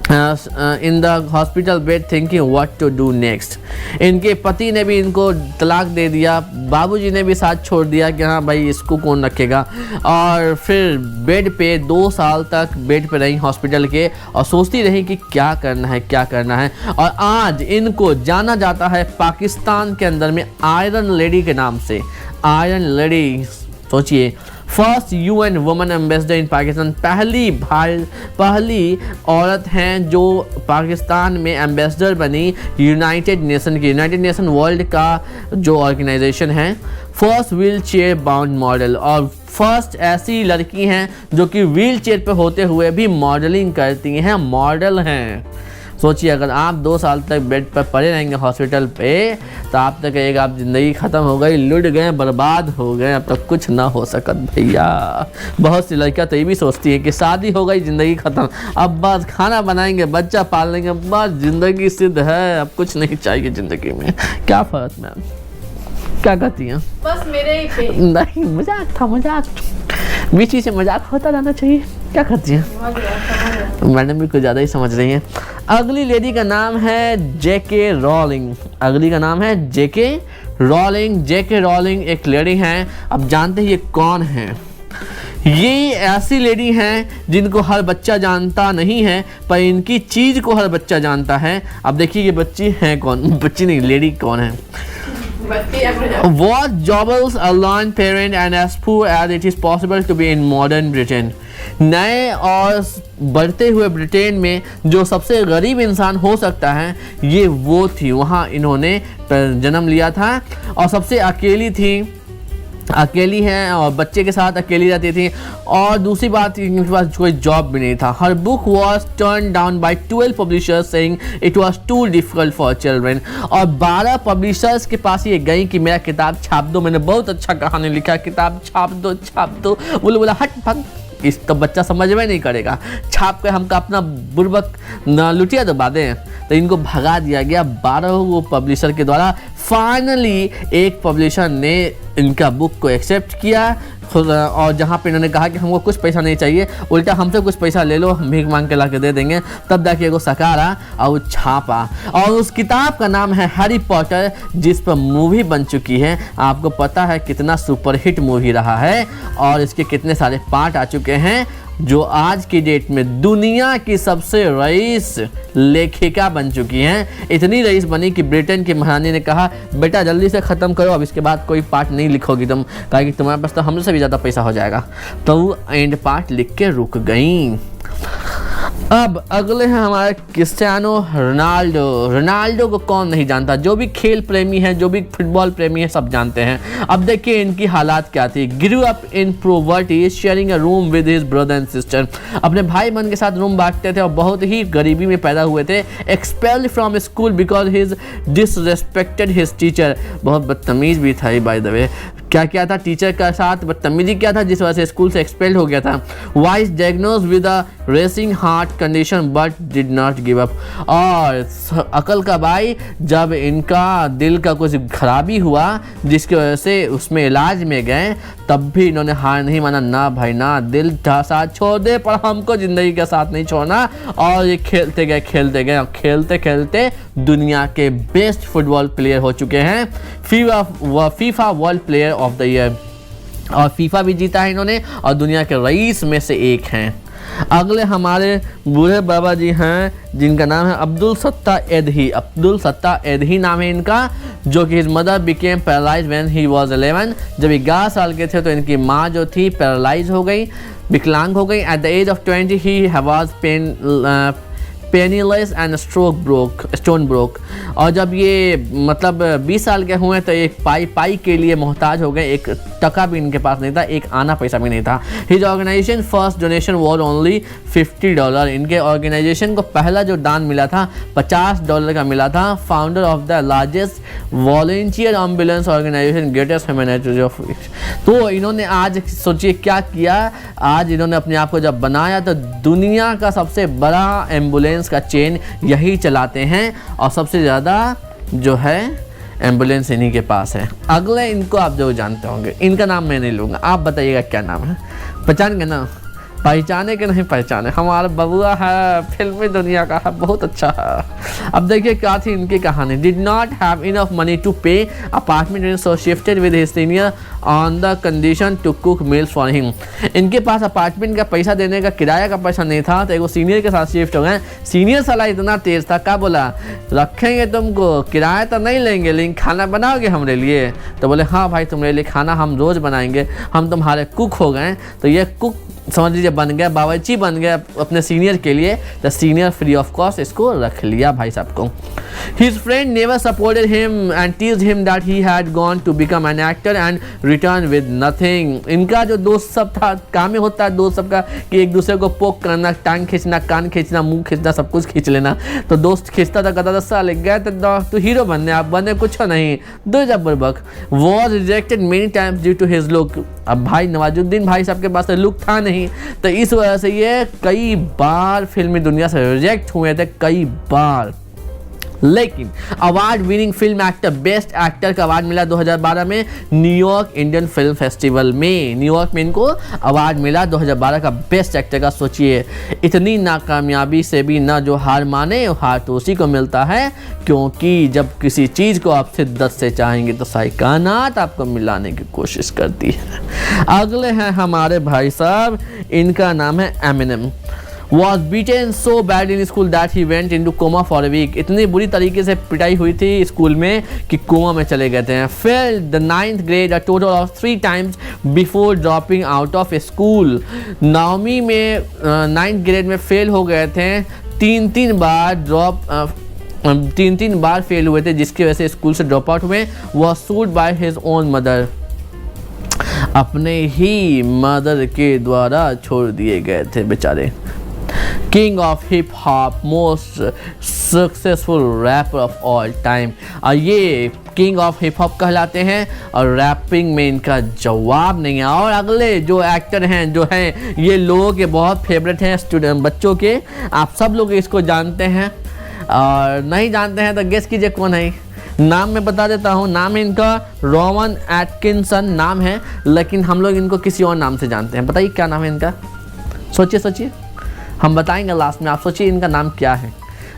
in the hospital bed thinking what to do next. इनके पति ने भी इनको तलाक दे दिया, बाबूजी ने भी साथ छोड़ दिया कि हाँ भाई इसको कौन रखेगा, और फिर बेड पे 2 साल तक बेड पे रही हॉस्पिटल के और सोचती रही कि क्या करना है क्या करना है। और आज इनको जाना जाता है पाकिस्तान के अंदर में आयरन लेडी के नाम से। आयरन लेडी, सोचिए, फर्स्ट UN वुमेन एम्बेसडर इन पाकिस्तान, पहली औरत हैं जो पाकिस्तान में एम्बेसडर बनी यूनाइटेड नेशन की। यूनाइटेड नेशन वर्ल्ड का जो ऑर्गेनाइजेशन है। First wheel chair bound model, और फर्स्ट ऐसी लड़की हैं जो कि व्हील चेयर पे होते हुए भी मॉडलिंग करती हैं, मॉडल हैं। सोचिए अगर आप 2 साल तक बेड पर पड़े रहेंगे हॉस्पिटल पे तो आप तो कहेगा आप ज़िंदगी ख़त्म हो गई, लुट गए, बर्बाद हो गए, अब तक कुछ ना हो सकत भैया। बहुत सी लड़कियाँ तो ये भी सोचती है कि शादी हो गई ज़िंदगी ख़त्म, अब बस खाना बनाएंगे, बच्चा पाल लेंगे, बस ज़िंदगी सिद्ध है, अब कुछ नहीं चाहिए ज़िंदगी में। क्या फ़र्क मैम, क्या कहती हैं? बस मेरे ही पे नहीं, मजाक था, मजाक, बीच से मजाक होता रहना चाहिए। क्या करती हैं? मैडम भी कुछ ज़्यादा ही समझ रही हैं। अगली लेडी का नाम है जेके रॉलिंग। अगली का नाम है जेके रॉलिंग। जेके रॉलिंग एक लेडी हैं। अब जानते हैं ये कौन है। ये ऐसी लेडी हैं जिनको हर बच्चा जानता नहीं है, पर इनकी चीज़ को हर बच्चा जानता है। अब देखिए ये बच्ची हैं कौन, बच्ची नहीं, लेडी कौन है। What jobs a learned parent and as poor as it is possible to be in modern Britain। नए और बढ़ते हुए ब्रिटेन में जो सबसे गरीब इंसान हो सकता है ये वो थी। वहाँ इन्होंने जन्म लिया था और सबसे अकेली थी, अकेली हैं और बच्चे के साथ अकेली रहती थी। और दूसरी बात इनके पास कोई जॉब भी नहीं था। हर book was turn down by 12 publishers saying it was too difficult for children. और 12 पब्लिशर्स के पास ये गई कि मेरा किताब छाप दो, मैंने बहुत अच्छा कहानी लिखा, किताब छाप दो छाप दो। बोला हट भग, इस तो बच्चा समझ में नहीं करेगा, छाप के हमको अपना बुर्बक लुटिया दबा दें। तो इनको भगा दिया गया 12 पब्लिशर के द्वारा। फाइनली एक पब्लिशर ने इनका बुक को एक्सेप्ट किया और जहाँ पे इन्होंने कहा कि हमको कुछ पैसा नहीं चाहिए, उल्टा हमसे कुछ पैसा ले लो, हम भीख मांग के ला के दे देंगे। तब जाके वो सकारा और वो छापा और उस किताब का नाम है हैरी पॉटर, जिस पर मूवी बन चुकी है। आपको पता है कितना सुपरहिट मूवी रहा है और इसके कितने सारे पार्ट आ चुके हैं, जो आज की डेट में दुनिया की सबसे रईस लेखिका बन चुकी हैं। इतनी रईस बनी कि ब्रिटेन की महारानी ने कहा बेटा जल्दी से ख़त्म करो, अब इसके बाद कोई पार्ट नहीं लिखोगी तुम, कहा कि तुम्हारे पास तो हमसे भी ज़्यादा पैसा हो जाएगा। तो वो एंड पार्ट लिख के रुक गई। अब अगले हैं हमारे क्रिस्टियानो रोनाल्डो। रोनाल्डो को कौन नहीं जानता, जो भी खेल प्रेमी है, जो भी फुटबॉल प्रेमी है, सब जानते हैं। अब देखिए इनकी हालात क्या थी। Grew up in poverty sharing a room with his brother and sister. अपने भाई बहन के साथ रूम बांटते थे और बहुत ही गरीबी में पैदा हुए थे। Expelled from school because his disrespected his teacher. बहुत बदतमीज भी था बाय द वे, क्या क्या था टीचर के साथ बदतमीजी क्या था जिस वजह से स्कूल से एक्सपेल्ड हो गया था। Vice diagnose with a racing heart condition but did not give up. और अकल का भाई, जब इनका दिल का कुछ खराबी हुआ जिसकी वजह से उसमें इलाज में गए, तब भी इन्होंने हार नहीं माना। ना भाई ना, दिल था साथ छोड़ दे पर हमको ज़िंदगी का साथ नहीं छोड़ना। और ये खेलते गए और खेलते खेलते दुनिया के बेस्ट फुटबॉल प्लेयर हो चुके हैं। FIFA world player of the year और फीफा भी जीता है इन्होंने और दुनिया के रईस में से एक हैं। अगले हमारे बूढ़े बाबा जी हैं जिनका नाम है अब्दुल सत्ता एदही। अब्दुल सत्ता एदही नाम है इनका, जो कि his mother became paralyse when he was 11। जब 11 साल के थे तो इनकी माँ जो थी पैरालाइज हो गई, विकलांग हो गई। At the age of 20 he was penniless and stone broke. और जब ये मतलब 20 साल के हुए तो एक पाई के लिए मोहताज हो गए, एक टका भी इनके पास नहीं था, एक आना पैसा भी नहीं था। His organisation first donation was only $50। इनके ऑर्गेनाइजेशन को पहला जो दान मिला था $50 का मिला था। Founder of the largest volunteer ambulance organisation greatest humanitarian of. तो इन्होंने आज सोचिए क्या किया, आज इन्होंने अपने आप को जब बनाया तो दुनिया का सबसे बड़ा एम्बुलेंस का चेन यही चलाते हैं और सबसे ज़्यादा जो है एम्बुलेंस इन्हीं के पास है। अगले इनको आप जो जानते होंगे, इनका नाम मैं नहीं लूँगा, आप बताइएगा क्या नाम है, पहचान गए ना? पहचाने के नहीं पहचाने, हमारा बबुआ है, फिल्मी दुनिया का है, बहुत अच्छा है। अब देखिए क्या थी इनकी कहानी। Did not have enough money to pay apartment so shifted with his senior on the condition to cook meals for him. इनके पास अपार्टमेंट का पैसा देने का, किराया का पैसा नहीं था, तो एक सीनियर के साथ शिफ्ट हो गए। सीनियर साला इतना तेज था, क्या बोला, रखेंगे तुमको, किराया तो नहीं लेंगे लेकिन खाना बनाओगे हमारे लिए? तो बोले हाँ भाई तुम्हारे लिए खाना हम रोज़ बनाएंगे, हम तुम्हारे कुक हो गए। तो ये कुक समझ लीजिए बन गया, बावर्ची बन गया अपने सीनियर के लिए। तो सीनियर फ्री ऑफ कॉस्ट इसको रख लिया भाई साहब को। His friend never supported him and teased him that he had gone to become an actor and return with nothing. इनका जो दोस्त सब था, काम ही होता है दोस्त सबका कि एक दूसरे को पोक करना, टांग खींचना, कान खींचना, मुंह खींचना, सब कुछ खींच लेना। तो दोस्त खींचता था, कहता था साले गए तो हीरो बनने, आप बने कुछ नहीं, दो जबरबक। Was rejected many times due to his look. अब भाई नवाजुद्दीन भाई साहब के पास लुक था नहीं, तो इस वजह से ये कई बार फिल्मी दुनिया से रिजेक्ट हुए थे, कई बार। लेकिन award winning film actor, best actor का अवार्ड मिला 2012 में न्यूयॉर्क इंडियन फिल्म फेस्टिवल में। न्यूयॉर्क में इनको अवार्ड मिला 2012 का बेस्ट एक्टर का। सोचिए इतनी नाकामयाबी से भी ना जो हार माने, हार तो उसी को मिलता है, क्योंकि जब किसी चीज़ को आप शिद्दत से चाहेंगे तो सारी कायनात आपको मिलाने की कोशिश करती है। अगले हैं हमारे भाई साहब, इनका नाम है Eminem. Was beaten so bad in school that he went into coma for a week। इतनी बुरी तरीके से पिटाई हुई थी स्कूल में कि कोमा में चले गए थे। Failed the 9th grade a total of 3 times before dropping out of school। 9वीं में 9th grade में फेल हो गए थे, तीन बार फेल हुए थे, जिसकी वजह से स्कूल से ड्रॉप आउट हुए। Was sued by his own mother। अपने ही मदर के द्वारा छोड़ दिए गए थे बेचारे। King of hip hop, most successful rapper of all time. और ये किंग ऑफ हिप हॉप कहलाते हैं और रैपिंग में इनका जवाब नहीं है। और अगले जो एक्टर हैं, जो हैं ये लोगों के बहुत फेवरेट हैं, स्टूडेंट बच्चों के। आप सब लोग इसको जानते हैं और नहीं जानते हैं तो गेस कीजिए कौन है। नाम मैं बता देता हूँ, नाम है इनका रोवन एटकिंसन नाम है, लेकिन हम लोग इनको किसी और नाम से जानते हैं। बताइए क्या नाम है इनका, सोचिए, हम बताएंगे लास्ट में, आप सोचिए इनका नाम क्या है।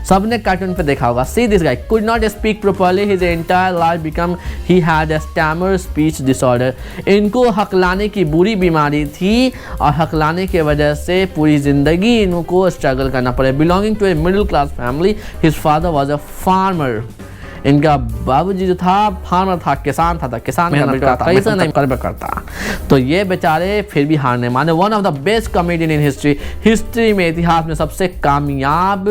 सबने कार्टून पे देखा होगा। See this guy could not speak properly his entire life become he had a stammer speech disorder. इनको हकलाने की बुरी बीमारी थी और हकलाने की वजह से पूरी ज़िंदगी इनको स्ट्रगल करना पड़े। Belonging to a middle class family, his father was a farmer. इनका बाबूजी जो था फार्मर था, किसान था, किसान कैसे नहीं कर्म करता। तो ये बेचारे फिर भी हार नहीं माने। One of the best comedian in history में, इतिहास में सबसे कामयाब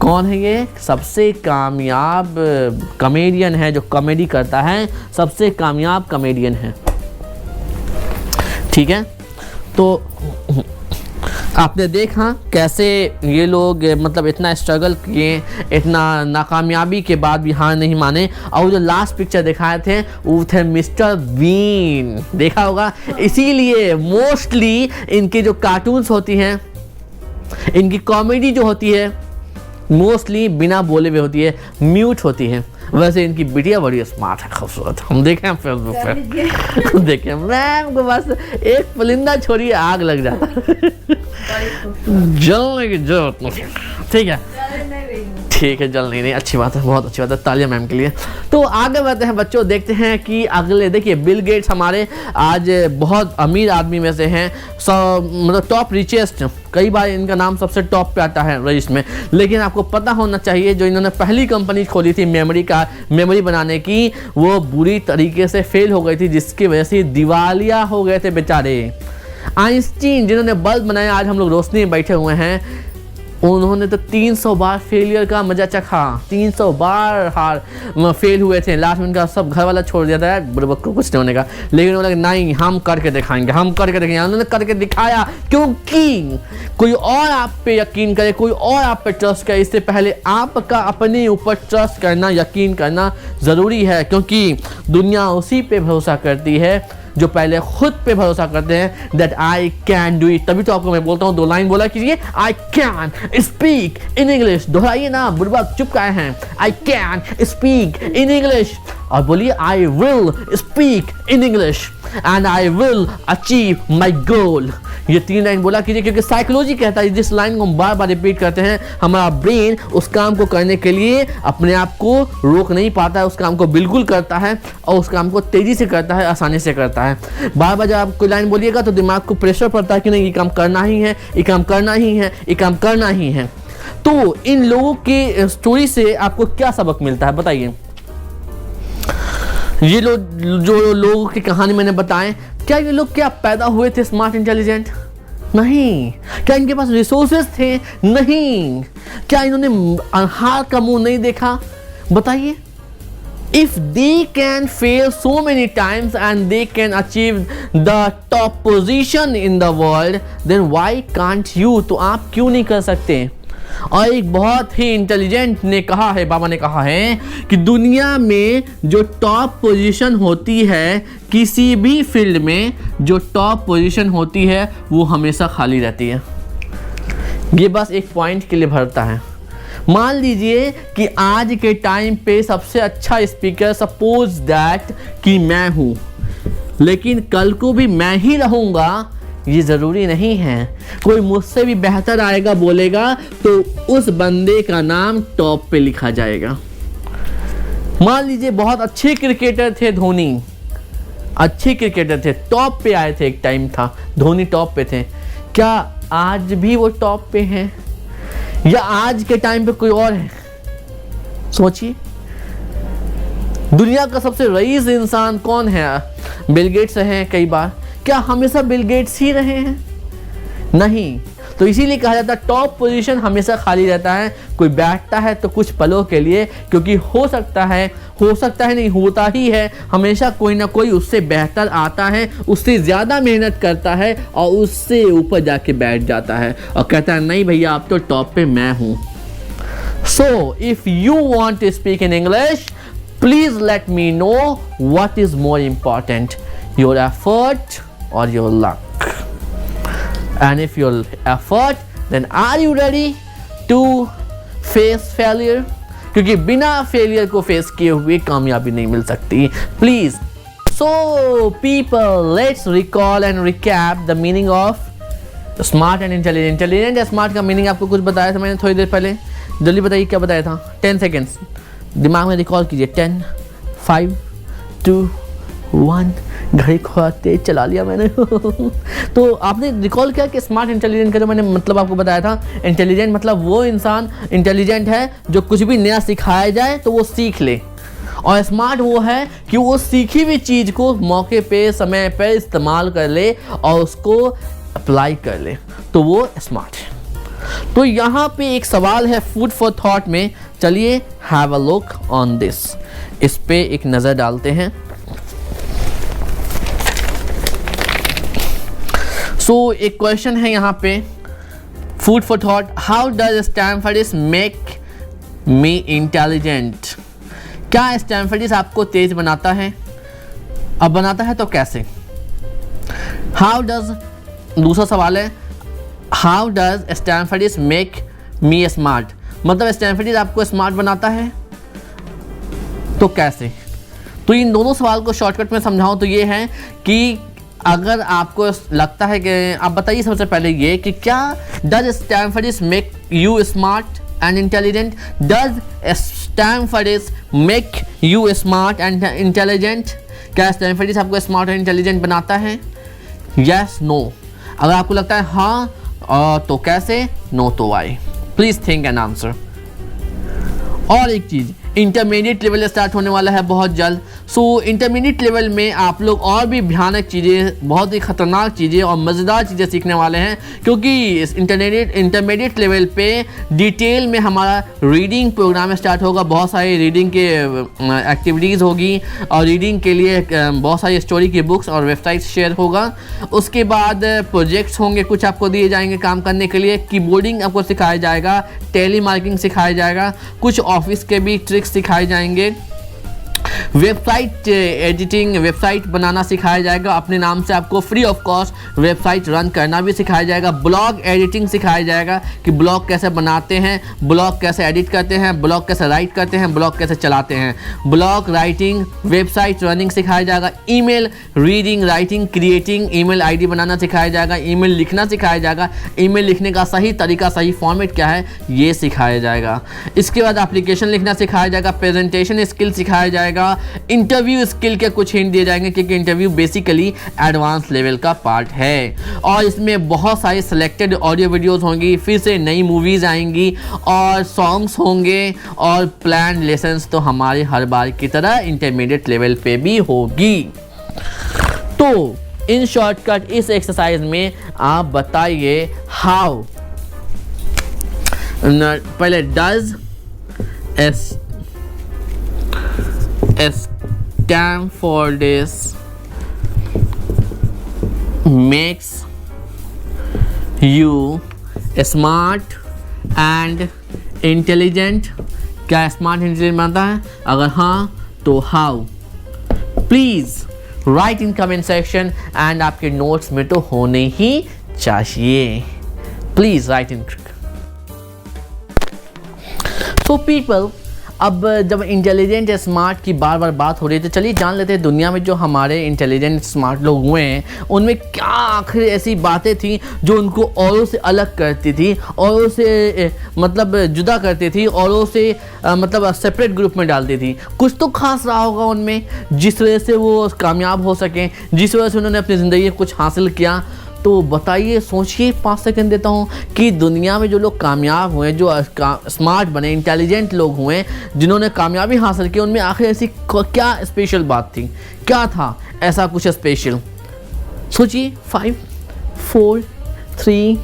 कौन है ये? सबसे कामयाब कॉमेडियन है, जो कॉमेडी करता है, सबसे कामयाब कॉमेडियन है। ठीक है, तो आपने देखा कैसे ये लोग मतलब इतना स्ट्रगल किए, इतना नाकामयाबी के बाद भी हार नहीं माने। और जो लास्ट पिक्चर दिखाए थे वो थे मिस्टर बीन, देखा होगा। इसीलिए मोस्टली इनकी जो कार्टून्स होती हैं, इनकी कॉमेडी जो होती है मोस्टली बिना बोले हुए होती है, म्यूट होती है। वैसे इनकी बिटिया बड़ी स्मार्ट है, खूबसूरत। हम देखें फेसबुक पे देखें, मैम को बस एक परिंदा छोड़िए आग लग जाता, जलने की जरूरत नहीं। ठीक है, ठीक है, जल नहीं, अच्छी बात है, बहुत अच्छी बात है, तालियां मैम के लिए। तो आगे बढ़ते हैं बच्चों, देखते हैं कि अगले, देखिए बिल गेट्स हमारे आज बहुत अमीर आदमी में से हैं, मतलब टॉप रिचेस्ट। कई बार इनका नाम सबसे टॉप पे आता है रजिस्ट में। लेकिन आपको पता होना चाहिए जो इन्होंने पहली कंपनी खोली थी मेमोरी बनाने की, वो बुरी तरीके से फेल हो गई थी, जिसकी वजह से दिवालिया हो गए थे बेचारे। आइंस्टीन जिन्होंने बल्ब बनाया, आज हम लोग रोशनी में बैठे हुए हैं, उन्होंने तो 300 बार फेलियर का मजा चखा, 300 बार हार फेल हुए थे, लास्ट में उनका सब घर वाला छोड़ दिया था बुड़बक को कुछ नहीं होने का, लेकिन वो लगा नहीं हम करके दिखाएंगे, हम करके दिखाएंगे। उन्होंने करके दिखाया, क्योंकि कोई और आप पे यकीन करे, कोई और आप पे ट्रस्ट करे, इससे पहले आपका अपने ऊपर ट्रस्ट करना, यकीन करना ज़रूरी है, क्योंकि दुनिया उसी पे भरोसा करती है जो पहले खुद पे भरोसा करते हैं, that I can do it. तभी तो आपको मैं बोलता हूँ 2 लाइन बोला कीजिए, I can speak in English. दोहराइए ना, बुड़बक चुप काहे हैं। I can speak in English, और बोलिए I will speak in English and I will achieve my goal. ये 3 लाइन बोला कीजिए, क्योंकि साइकोलॉजी कहता है जिस लाइन को हम बार बार रिपीट करते हैं, हमारा ब्रेन उस काम को करने के लिए अपने आप को रोक नहीं पाता है, उस काम को बिल्कुल करता है और उस काम को तेज़ी से करता है, आसानी से करता है। बार बार जब आप कोई लाइन बोलिएगा तो दिमाग को प्रेशर पड़ता है कि नहीं ये काम करना ही है, ये काम करना ही है, ये काम करना ही है। तो इन लोगों के स्टोरी से आपको क्या सबक मिलता है बताइए? ये लोग जो लोगों की कहानी मैंने बताएं, क्या ये लोग क्या पैदा हुए थे स्मार्ट इंटेलिजेंट? नहीं। क्या इनके पास रिसोर्सेज थे? नहीं। क्या इन्होंने हार का मुंह नहीं देखा? बताइए। If they can fail so many times and they can achieve the top position in the world, then why can't you? तो आप क्यों नहीं कर सकते? और एक बहुत ही इंटेलिजेंट ने कहा है, बाबा ने कहा है कि दुनिया में जो टॉप पोजीशन होती है, किसी भी फील्ड में जो टॉप पोजीशन होती है वो हमेशा खाली रहती है। ये बस एक पॉइंट के लिए भरता है। मान लीजिए कि आज के टाइम पे सबसे अच्छा स्पीकर सपोज दैट कि मैं हूँ, लेकिन कल को भी मैं ही रहूँगा ये ज़रूरी नहीं है। कोई मुझसे भी बेहतर आएगा बोलेगा तो उस बंदे का नाम टॉप पे लिखा जाएगा। मान लीजिए बहुत अच्छे क्रिकेटर थे धोनी, अच्छे क्रिकेटर थे, टॉप पे आए थे, एक टाइम था धोनी टॉप पे थे, क्या आज भी वो टॉप पे हैं या आज के टाइम पे कोई और है? सोचिए। दुनिया का सबसे रईस इंसान कौन है? बिल गेट्स हैं कई बार, क्या हमेशा बिल गेट्स ही रहे हैं? नहीं। तो इसीलिए कहा जाता है टॉप पोजीशन हमेशा खाली रहता है। कोई बैठता है तो कुछ पलों के लिए, क्योंकि हो सकता है नहीं, होता ही है, हमेशा कोई ना कोई उससे बेहतर आता है, उससे ज़्यादा मेहनत करता है और उससे ऊपर जाके बैठ जाता है और कहता है नहीं भैया आप तो टॉप पे मैं हूँ। So if you want to speak in English, please let me know what is more important, your effort or your luck. And if your effort, then are you ready to face failure? क्योंकि बिना failure को face किए हुए कामयाबी नहीं मिल सकती। Please. So people, let's recall and recap the meaning of smart and intelligent. Intelligent या smart का meaning आपको कुछ बताया था मैंने थोड़ी देर पहले, जल्दी बताइए क्या बताया था? 10 seconds दिमाग में रिकॉल कीजिए। 10, 5, 2, 1। घड़ी को तेज चला लिया मैंने तो आपने रिकॉल किया कि स्मार्ट इंटेलिजेंट का जो मैंने मतलब आपको बताया था। इंटेलिजेंट मतलब वो इंसान इंटेलिजेंट है जो कुछ भी नया सिखाया जाए तो वो सीख ले, और स्मार्ट वो है कि वो सीखी हुई चीज़ को मौके पे समय पे इस्तेमाल कर ले और उसको अप्लाई कर ले, तो वो स्मार्ट है। तो यहाँ पे एक सवाल है फूड फॉर थॉट में, चलिए have a look on this, इस पे एक नज़र डालते हैं। सो एक क्वेश्चन है यहाँ पे, food for thought, how does स्टैनफोर्डिस मेक मी इंटेलिजेंट? क्या स्टैनफोर्डिस आपको तेज बनाता है? अब बनाता है तो कैसे? हाउ डज, दूसरा सवाल है, हाउ डज स्टैनफोर्डिस मेक मी स्मार्ट? मतलब स्टैनफोर्डिस आपको स्मार्ट बनाता है तो कैसे? तो इन दोनों सवाल को शॉर्टकट में समझाऊं तो ये है कि अगर आपको लगता है कि आप बताइए सबसे पहले ये कि क्या डज स्टैनफोर्डिस make you smart and intelligent? Does स्टैनफोर्डिस make you smart and intelligent? क्या स्टैनफोर्डिस आपको स्मार्ट और इंटेलिजेंट बनाता है? Yes, no. अगर आपको लगता है हाँ तो कैसे, नो तो why? Please think and answer. और एक चीज, इंटरमीडिएट लेवल स्टार्ट होने वाला है बहुत जल्द। सो इंटरमीडिएट लेवल में आप लोग और भी भयानक चीज़ें, बहुत ही ख़तरनाक चीज़ें और मज़ेदार चीज़ें सीखने वाले हैं, क्योंकि इस इंटरमीडिएट लेवल पे डिटेल में हमारा रीडिंग प्रोग्राम स्टार्ट होगा। बहुत सारी रीडिंग के एक्टिविटीज़ होगी और रीडिंग के लिए बहुत सारी स्टोरी की बुक्स और वेबसाइट शेयर होगा। उसके बाद प्रोजेक्ट्स होंगे, कुछ आपको दिए जाएंगे काम करने के लिए। कीबोर्डिंग आपको सिखाया जाएगा, टेली मार्केटिंग सिखाया जाएगा, कुछ ऑफिस के भी ट्रिक्स सिखाए जाएंगे, वेबसाइट एडिटिंग, वेबसाइट बनाना सिखाया जाएगा। अपने नाम से आपको free of cost website run करना भी सिखाया जाएगा। ब्लॉग एडिटिंग सिखाया जाएगा कि ब्लॉग कैसे बनाते हैं, ब्लॉग कैसे एडिट करते हैं, ब्लॉग कैसे राइट करते हैं, ब्लॉग कैसे चलाते हैं। ब्लॉग राइटिंग, वेबसाइट रनिंग सिखाया जाएगा। Email reading, writing, creating, email ID बनाना सिखाया जाएगा। ईमेल लिखना सिखाया जाएगा। ईमेल लिखने का सही तरीका, सही फॉर्मेट क्या है, ये सिखाया जाएगा। इसके बाद एप्लीकेशन लिखना सिखाया जाएगा। प्रेजेंटेशन स्किल सिखाया जाएगा। इंटरव्यू स्किल के कुछ हिंट दिए जाएंगे, क्योंकि इंटरव्यू बेसिकली एडवांस लेवल का पार्ट है। और इसमें बहुत सारी सिलेक्टेड ऑडियो वीडियोस होंगी, फिर से नई मूवीज़ आएंगी और सॉन्ग्स होंगे और प्लान लेसन्स तो हमारे हर बार की तरह इंटरमीडिएट लेवल पे भी होगी। तो इन शॉर्टकट इस एक्सरसाइज में आप बताइए हाउ, पहले does stand for this makes you smart and intelligent। क्या स्मार्ट इंटेलिजेंट बनता है? अगर हाँ तो how? Please write in comment section and आपके नोट्स में तो होने ही चाहिए। Please write in. So people, अब जब इंटेलिजेंट स्मार्ट की बार बार बात हो रही है तो चलिए जान लेते हैं दुनिया में जो हमारे इंटेलिजेंट स्मार्ट लोग हुए हैं उनमें क्या आखिर ऐसी बातें थी जो उनको औरों से अलग करती थी, औरों से मतलब जुदा करती थी, औरों से मतलब सेपरेट ग्रुप में डालती थी। कुछ तो खास रहा होगा उनमें जिस वजह से वो कामयाब हो सकें, जिस वजह से उन्होंने अपनी ज़िंदगी में कुछ हासिल किया। तो बताइए, सोचिए, 5 सेकंड देता हूँ कि दुनिया में जो लोग कामयाब हुए, जो स्मार्ट बने, इंटेलिजेंट लोग हुए, जिन्होंने कामयाबी हासिल की, उनमें आखिर ऐसी क्या स्पेशल बात थी? क्या था ऐसा कुछ स्पेशल? सोचिए। 5 4 3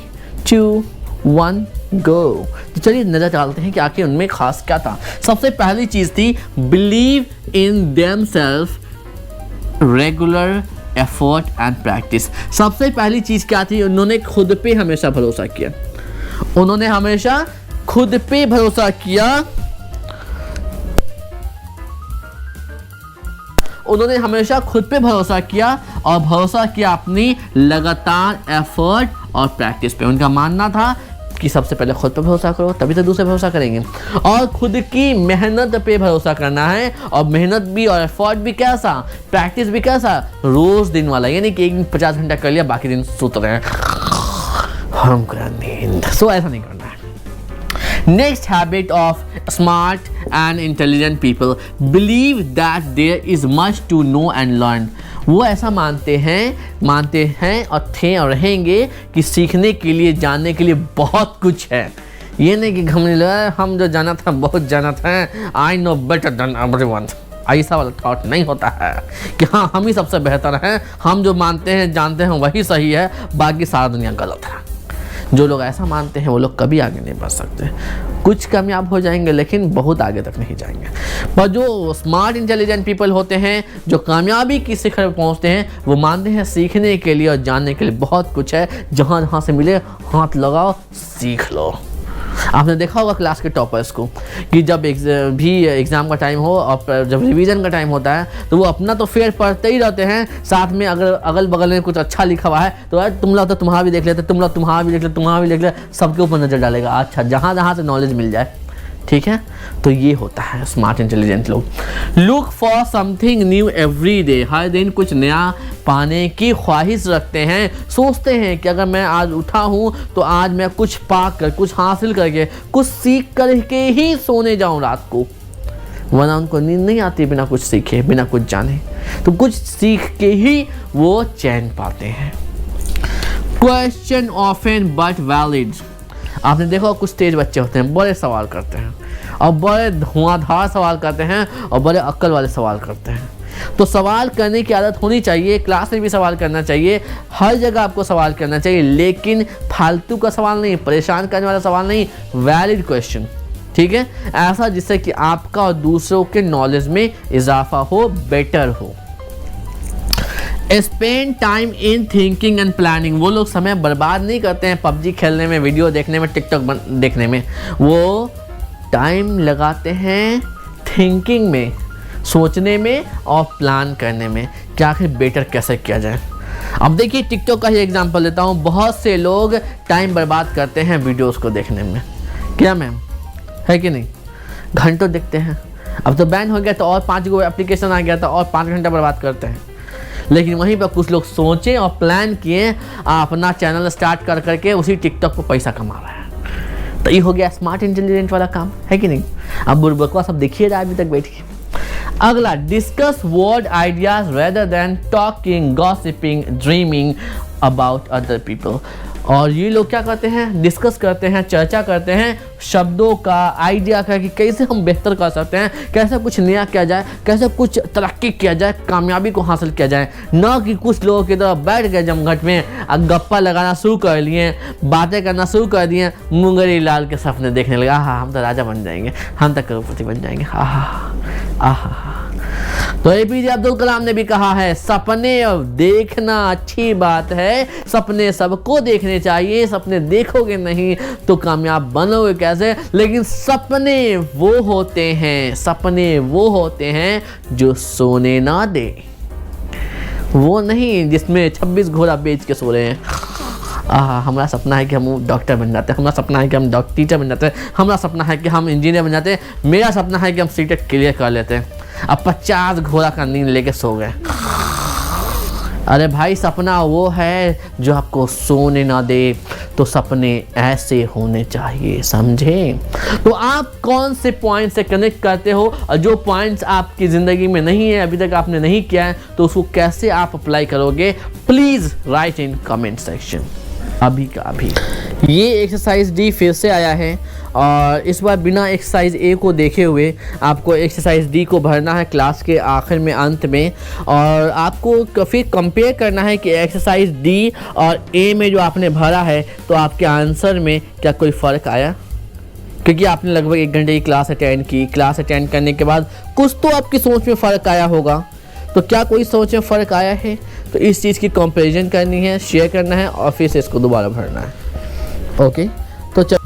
2 1 गो। तो चलिए नज़र डालते हैं कि आखिर उनमें खास क्या था। सबसे पहली चीज़ थी believe in themselves, regular effort and practice. सबसे पहली चीज़ क्या थी? उन्होंने खुद पे हमेशा भरोसा किया। उन्होंने हमेशा खुद पे भरोसा किया। उन्होंने हमेशा खुद पे भरोसा किया और भरोसा किया अपनी लगातार एफर्ट और प्रैक्टिस पे। उनका मानना था कि सबसे पहले खुद पे भरोसा करो, तभी तो दूसरे भरोसा करेंगे। और खुद की मेहनत पे भरोसा करना है, और मेहनत भी और एफर्ट भी कैसा, प्रैक्टिस भी कैसा, रोज दिन वाला। यानी कि एक दिन 50 घंटा कर लिया, बाकी दिन सोते रहे हम नींद। सो ऐसा नहीं करना है। Next habit of smart and intelligent people, believe that there is much to know and learn. वो ऐसा मानते हैं और थे और रहेंगे कि सीखने के लिए, जानने के लिए बहुत कुछ है। ये नहीं कि हम जो जाना था बहुत जाना था, I know better than everyone, ऐसा वाला थॉट नहीं होता है कि हाँ हम ही सबसे बेहतर हैं, हम जो मानते हैं जानते हैं वही सही है, बाकी सारा दुनिया गलत है। जो लोग ऐसा मानते हैं वो लोग कभी आगे नहीं बढ़ सकते। कुछ कामयाब हो जाएंगे लेकिन बहुत आगे तक नहीं जाएंगे। पर जो स्मार्ट इंटेलिजेंट पीपल होते हैं, जो कामयाबी की शिखर पर पहुंचते हैं, वो मानते हैं सीखने के लिए और जानने के लिए बहुत कुछ है। जहाँ से मिले हाथ लगाओ, सीख लो। आपने देखा होगा क्लास के टॉपर्स को कि जब एग्ज़ाम का टाइम हो और जब रिवीजन का टाइम होता है तो वो अपना तो फेयर पढ़ते ही रहते हैं, साथ में अगर अगल बगल में कुछ अच्छा लिखा हुआ है तो यार तुम लोग तो तुम्हारा भी देख लेते, तुम लोग तुम्हारा भी देख ले, तुम्हारा भी देख ले, सबके ऊपर नज़र डालेगा। अच्छा, जहाँ से नॉलेज मिल जाए, ठीक है। तो ये होता है स्मार्ट इंटेलिजेंट लोग। Look for something new every day, हर दिन कुछ नया पाने की ख्वाहिश रखते हैं। सोचते हैं कि अगर मैं आज उठा हूँ तो आज मैं कुछ पाकर, कुछ हासिल करके, कुछ सीख करके ही सोने जाऊँ रात को, वरना उनको नींद नहीं आती बिना कुछ सीखे, बिना कुछ जाने। तो कुछ सीख के ही वो चैन पाते हैं। Question often but valid. आपने देखा कुछ तेज बच्चे होते हैं, बड़े सवाल करते हैं और बड़े धुआंधार सवाल करते हैं और बड़े अक्ल वाले सवाल करते हैं। तो सवाल करने की आदत होनी चाहिए, क्लास में भी सवाल करना चाहिए, हर जगह आपको सवाल करना चाहिए, लेकिन फालतू का सवाल नहीं, परेशान करने वाला सवाल नहीं, वैलिड क्वेश्चन, ठीक है, ऐसा जिससे कि आपका और दूसरों के नॉलेज में इजाफा हो, बेटर हो। Spend time in thinking and planning, वो लोग समय बर्बाद नहीं करते हैं पबजी खेलने में, वीडियो देखने में, टिकटॉक देखने में, वो टाइम लगाते हैं थिंकिंग में, सोचने में और प्लान करने में कि आखिर बेटर कैसे किया जाए। अब देखिए टिकटॉक का ही एग्जांपल देता हूँ, बहुत से लोग टाइम बर्बाद करते हैं वीडियोस को देखने में, क्या मैम है कि नहीं, घंटों देखते हैं। अब तो बैन हो गया तो और 5 गो एप्लीकेशन आ गया था और 5 घंटा बर्बाद करते हैं। लेकिन वहीं पर कुछ लोग सोचे और प्लान किए, अपना चैनल स्टार्ट कर करके उसी टिकटॉक पर पैसा कमा रहा है। तो ये हो गया स्मार्ट इंटेलिजेंट वाला काम, है कि नहीं। अब बुरबकवा सब देखिए रहा अभी तक बैठिए। अगला, discuss word ideas rather than talking, gossiping, dreaming about other people. और ये लोग क्या करते हैं, डिस्कस करते हैं, चर्चा करते हैं शब्दों का, आइडिया का, कि कैसे हम बेहतर कर सकते हैं, कैसे कुछ नया किया जाए, कैसे कुछ तरक्की किया जाए, कामयाबी को हासिल किया जाए। न कि कुछ लोगों की तरह बैठ गए जमघट में, गप्पा लगाना शुरू कर लिए, बातें करना शुरू कर दिए, मुंगरी लाल के सपने देखने लगे, आहा हम तो राजा बन जाएंगे, हम तो करोड़पति बन जाएंगे, आहा आहा। तो एपीजे अब्दुल कलाम ने भी कहा है, सपने देखना अच्छी बात है, सपने सबको देखने चाहिए, सपने देखोगे नहीं तो कामयाब बनोगे कैसे। लेकिन सपने वो होते हैं जो सोने ना दे, वो नहीं जिसमें 26 घोड़ा बेच के सो रहे हैं। हमारा सपना है कि हम डॉक्टर बन जाते हैं, हमारा सपना है कि हम टीचर बन जाते हैं, हमारा सपना है कि हम इंजीनियर बन जाते हैं, मेरा सपना है कि हम सीटेट क्लियर कर लेते हैं। अब 50 घोड़ा का नींद लेके सो गए। अरे भाई सपना वो है जो आपको सोने ना दे, तो सपने ऐसे होने चाहिए, समझे। तो आप कौन से पॉइंट से कनेक्ट करते हो, और जो पॉइंट्स आपकी ज़िंदगी में नहीं है, अभी तक आपने नहीं किया है, तो उसको कैसे आप अप्लाई करोगे, please write in comment section अभी का अभी। ये एक्सरसाइज डी फिर से आया है, और इस बार बिना एक्सरसाइज ए को देखे हुए आपको एक्सरसाइज डी को भरना है क्लास के आखिर में, अंत में। और आपको फिर कंपेयर करना है कि एक्सरसाइज डी और ए में जो आपने भरा है, तो आपके आंसर में क्या कोई फ़र्क आया। क्योंकि आपने लगभग 1 घंटे की क्लास अटेंड की, क्लास अटेंड करने के बाद कुछ तो आपकी सोच में फ़र्क आया होगा, तो क्या कोई सोच में फ़र्क आया है, तो इस चीज़ की कंपैरिजन करनी है, शेयर करना है और फिर से इसको दोबारा भरना है। ओके, तो चलो।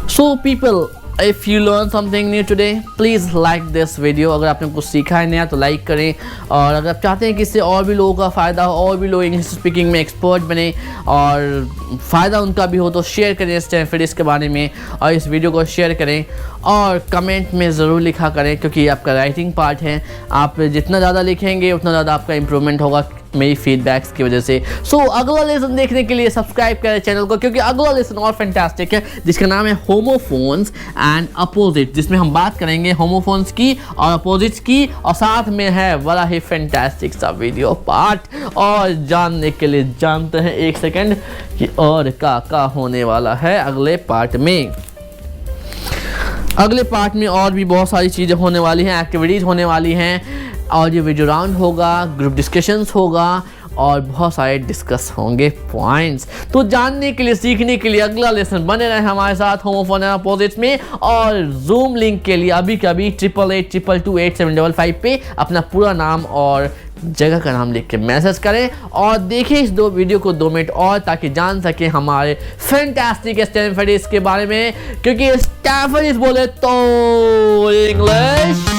So people, if you learn something new today, please like this video. अगर आपने कुछ सीखा है नया तो लाइक करें, और अगर आप चाहते हैं कि इससे और भी लोगों का फ़ायदा हो, और भी लोग इंग्लिश स्पीकिंग में एक्सपर्ट बने और फ़ायदा उनका भी हो, तो शेयर करें स्टैनफोर्ड के बारे में, और इस वीडियो को शेयर करें और कमेंट में ज़रूर लिखा करें, क्योंकि ये आपका राइटिंग पार्ट है। आप जितना ज़्यादा लिखेंगे उतना ज़्यादा आपका इम्प्रूवमेंट होगा मेरी फीडबैक्स की वजह से। सो अगला लेसन देखने के लिए सब्सक्राइब करें चैनल को, क्योंकि अगला लेसन और फैंटास्टिक है, जिसका नाम है होमोफोन्स एंड अपोजिट, जिसमें हम बात करेंगे होमोफोन्स की और अपोजिट्स की, और साथ में है बड़ा ही फैंटास्टिक सा वीडियो पार्ट। और जानने के लिए जानते हैं 1 सेकेंड कि और क्या होने वाला है अगले पार्ट में। अगले पार्ट में और भी बहुत सारी चीज़ें होने वाली हैं, एक्टिविटीज़ होने वाली हैं, और ये वीडियो राउंड होगा, ग्रुप डिस्कशंस होगा, और बहुत सारे डिस्कस होंगे पॉइंट्स। तो जानने के लिए, सीखने के लिए अगला लेसन बने रहे हमारे साथ होमोफोन एंड अपोजिट्स में। और जूम लिंक के लिए अभी कभी 8882282755 पे अपना पूरा नाम और जगह का नाम लिख के मैसेज करें, और देखें इस 2 वीडियो को 2 मिनट और, ताकि जान सकें हमारे फैंटास्टिक स्टैनफोर्ड के बारे में, क्योंकि स्टैनफोर्ड बोले तो इंग्लिश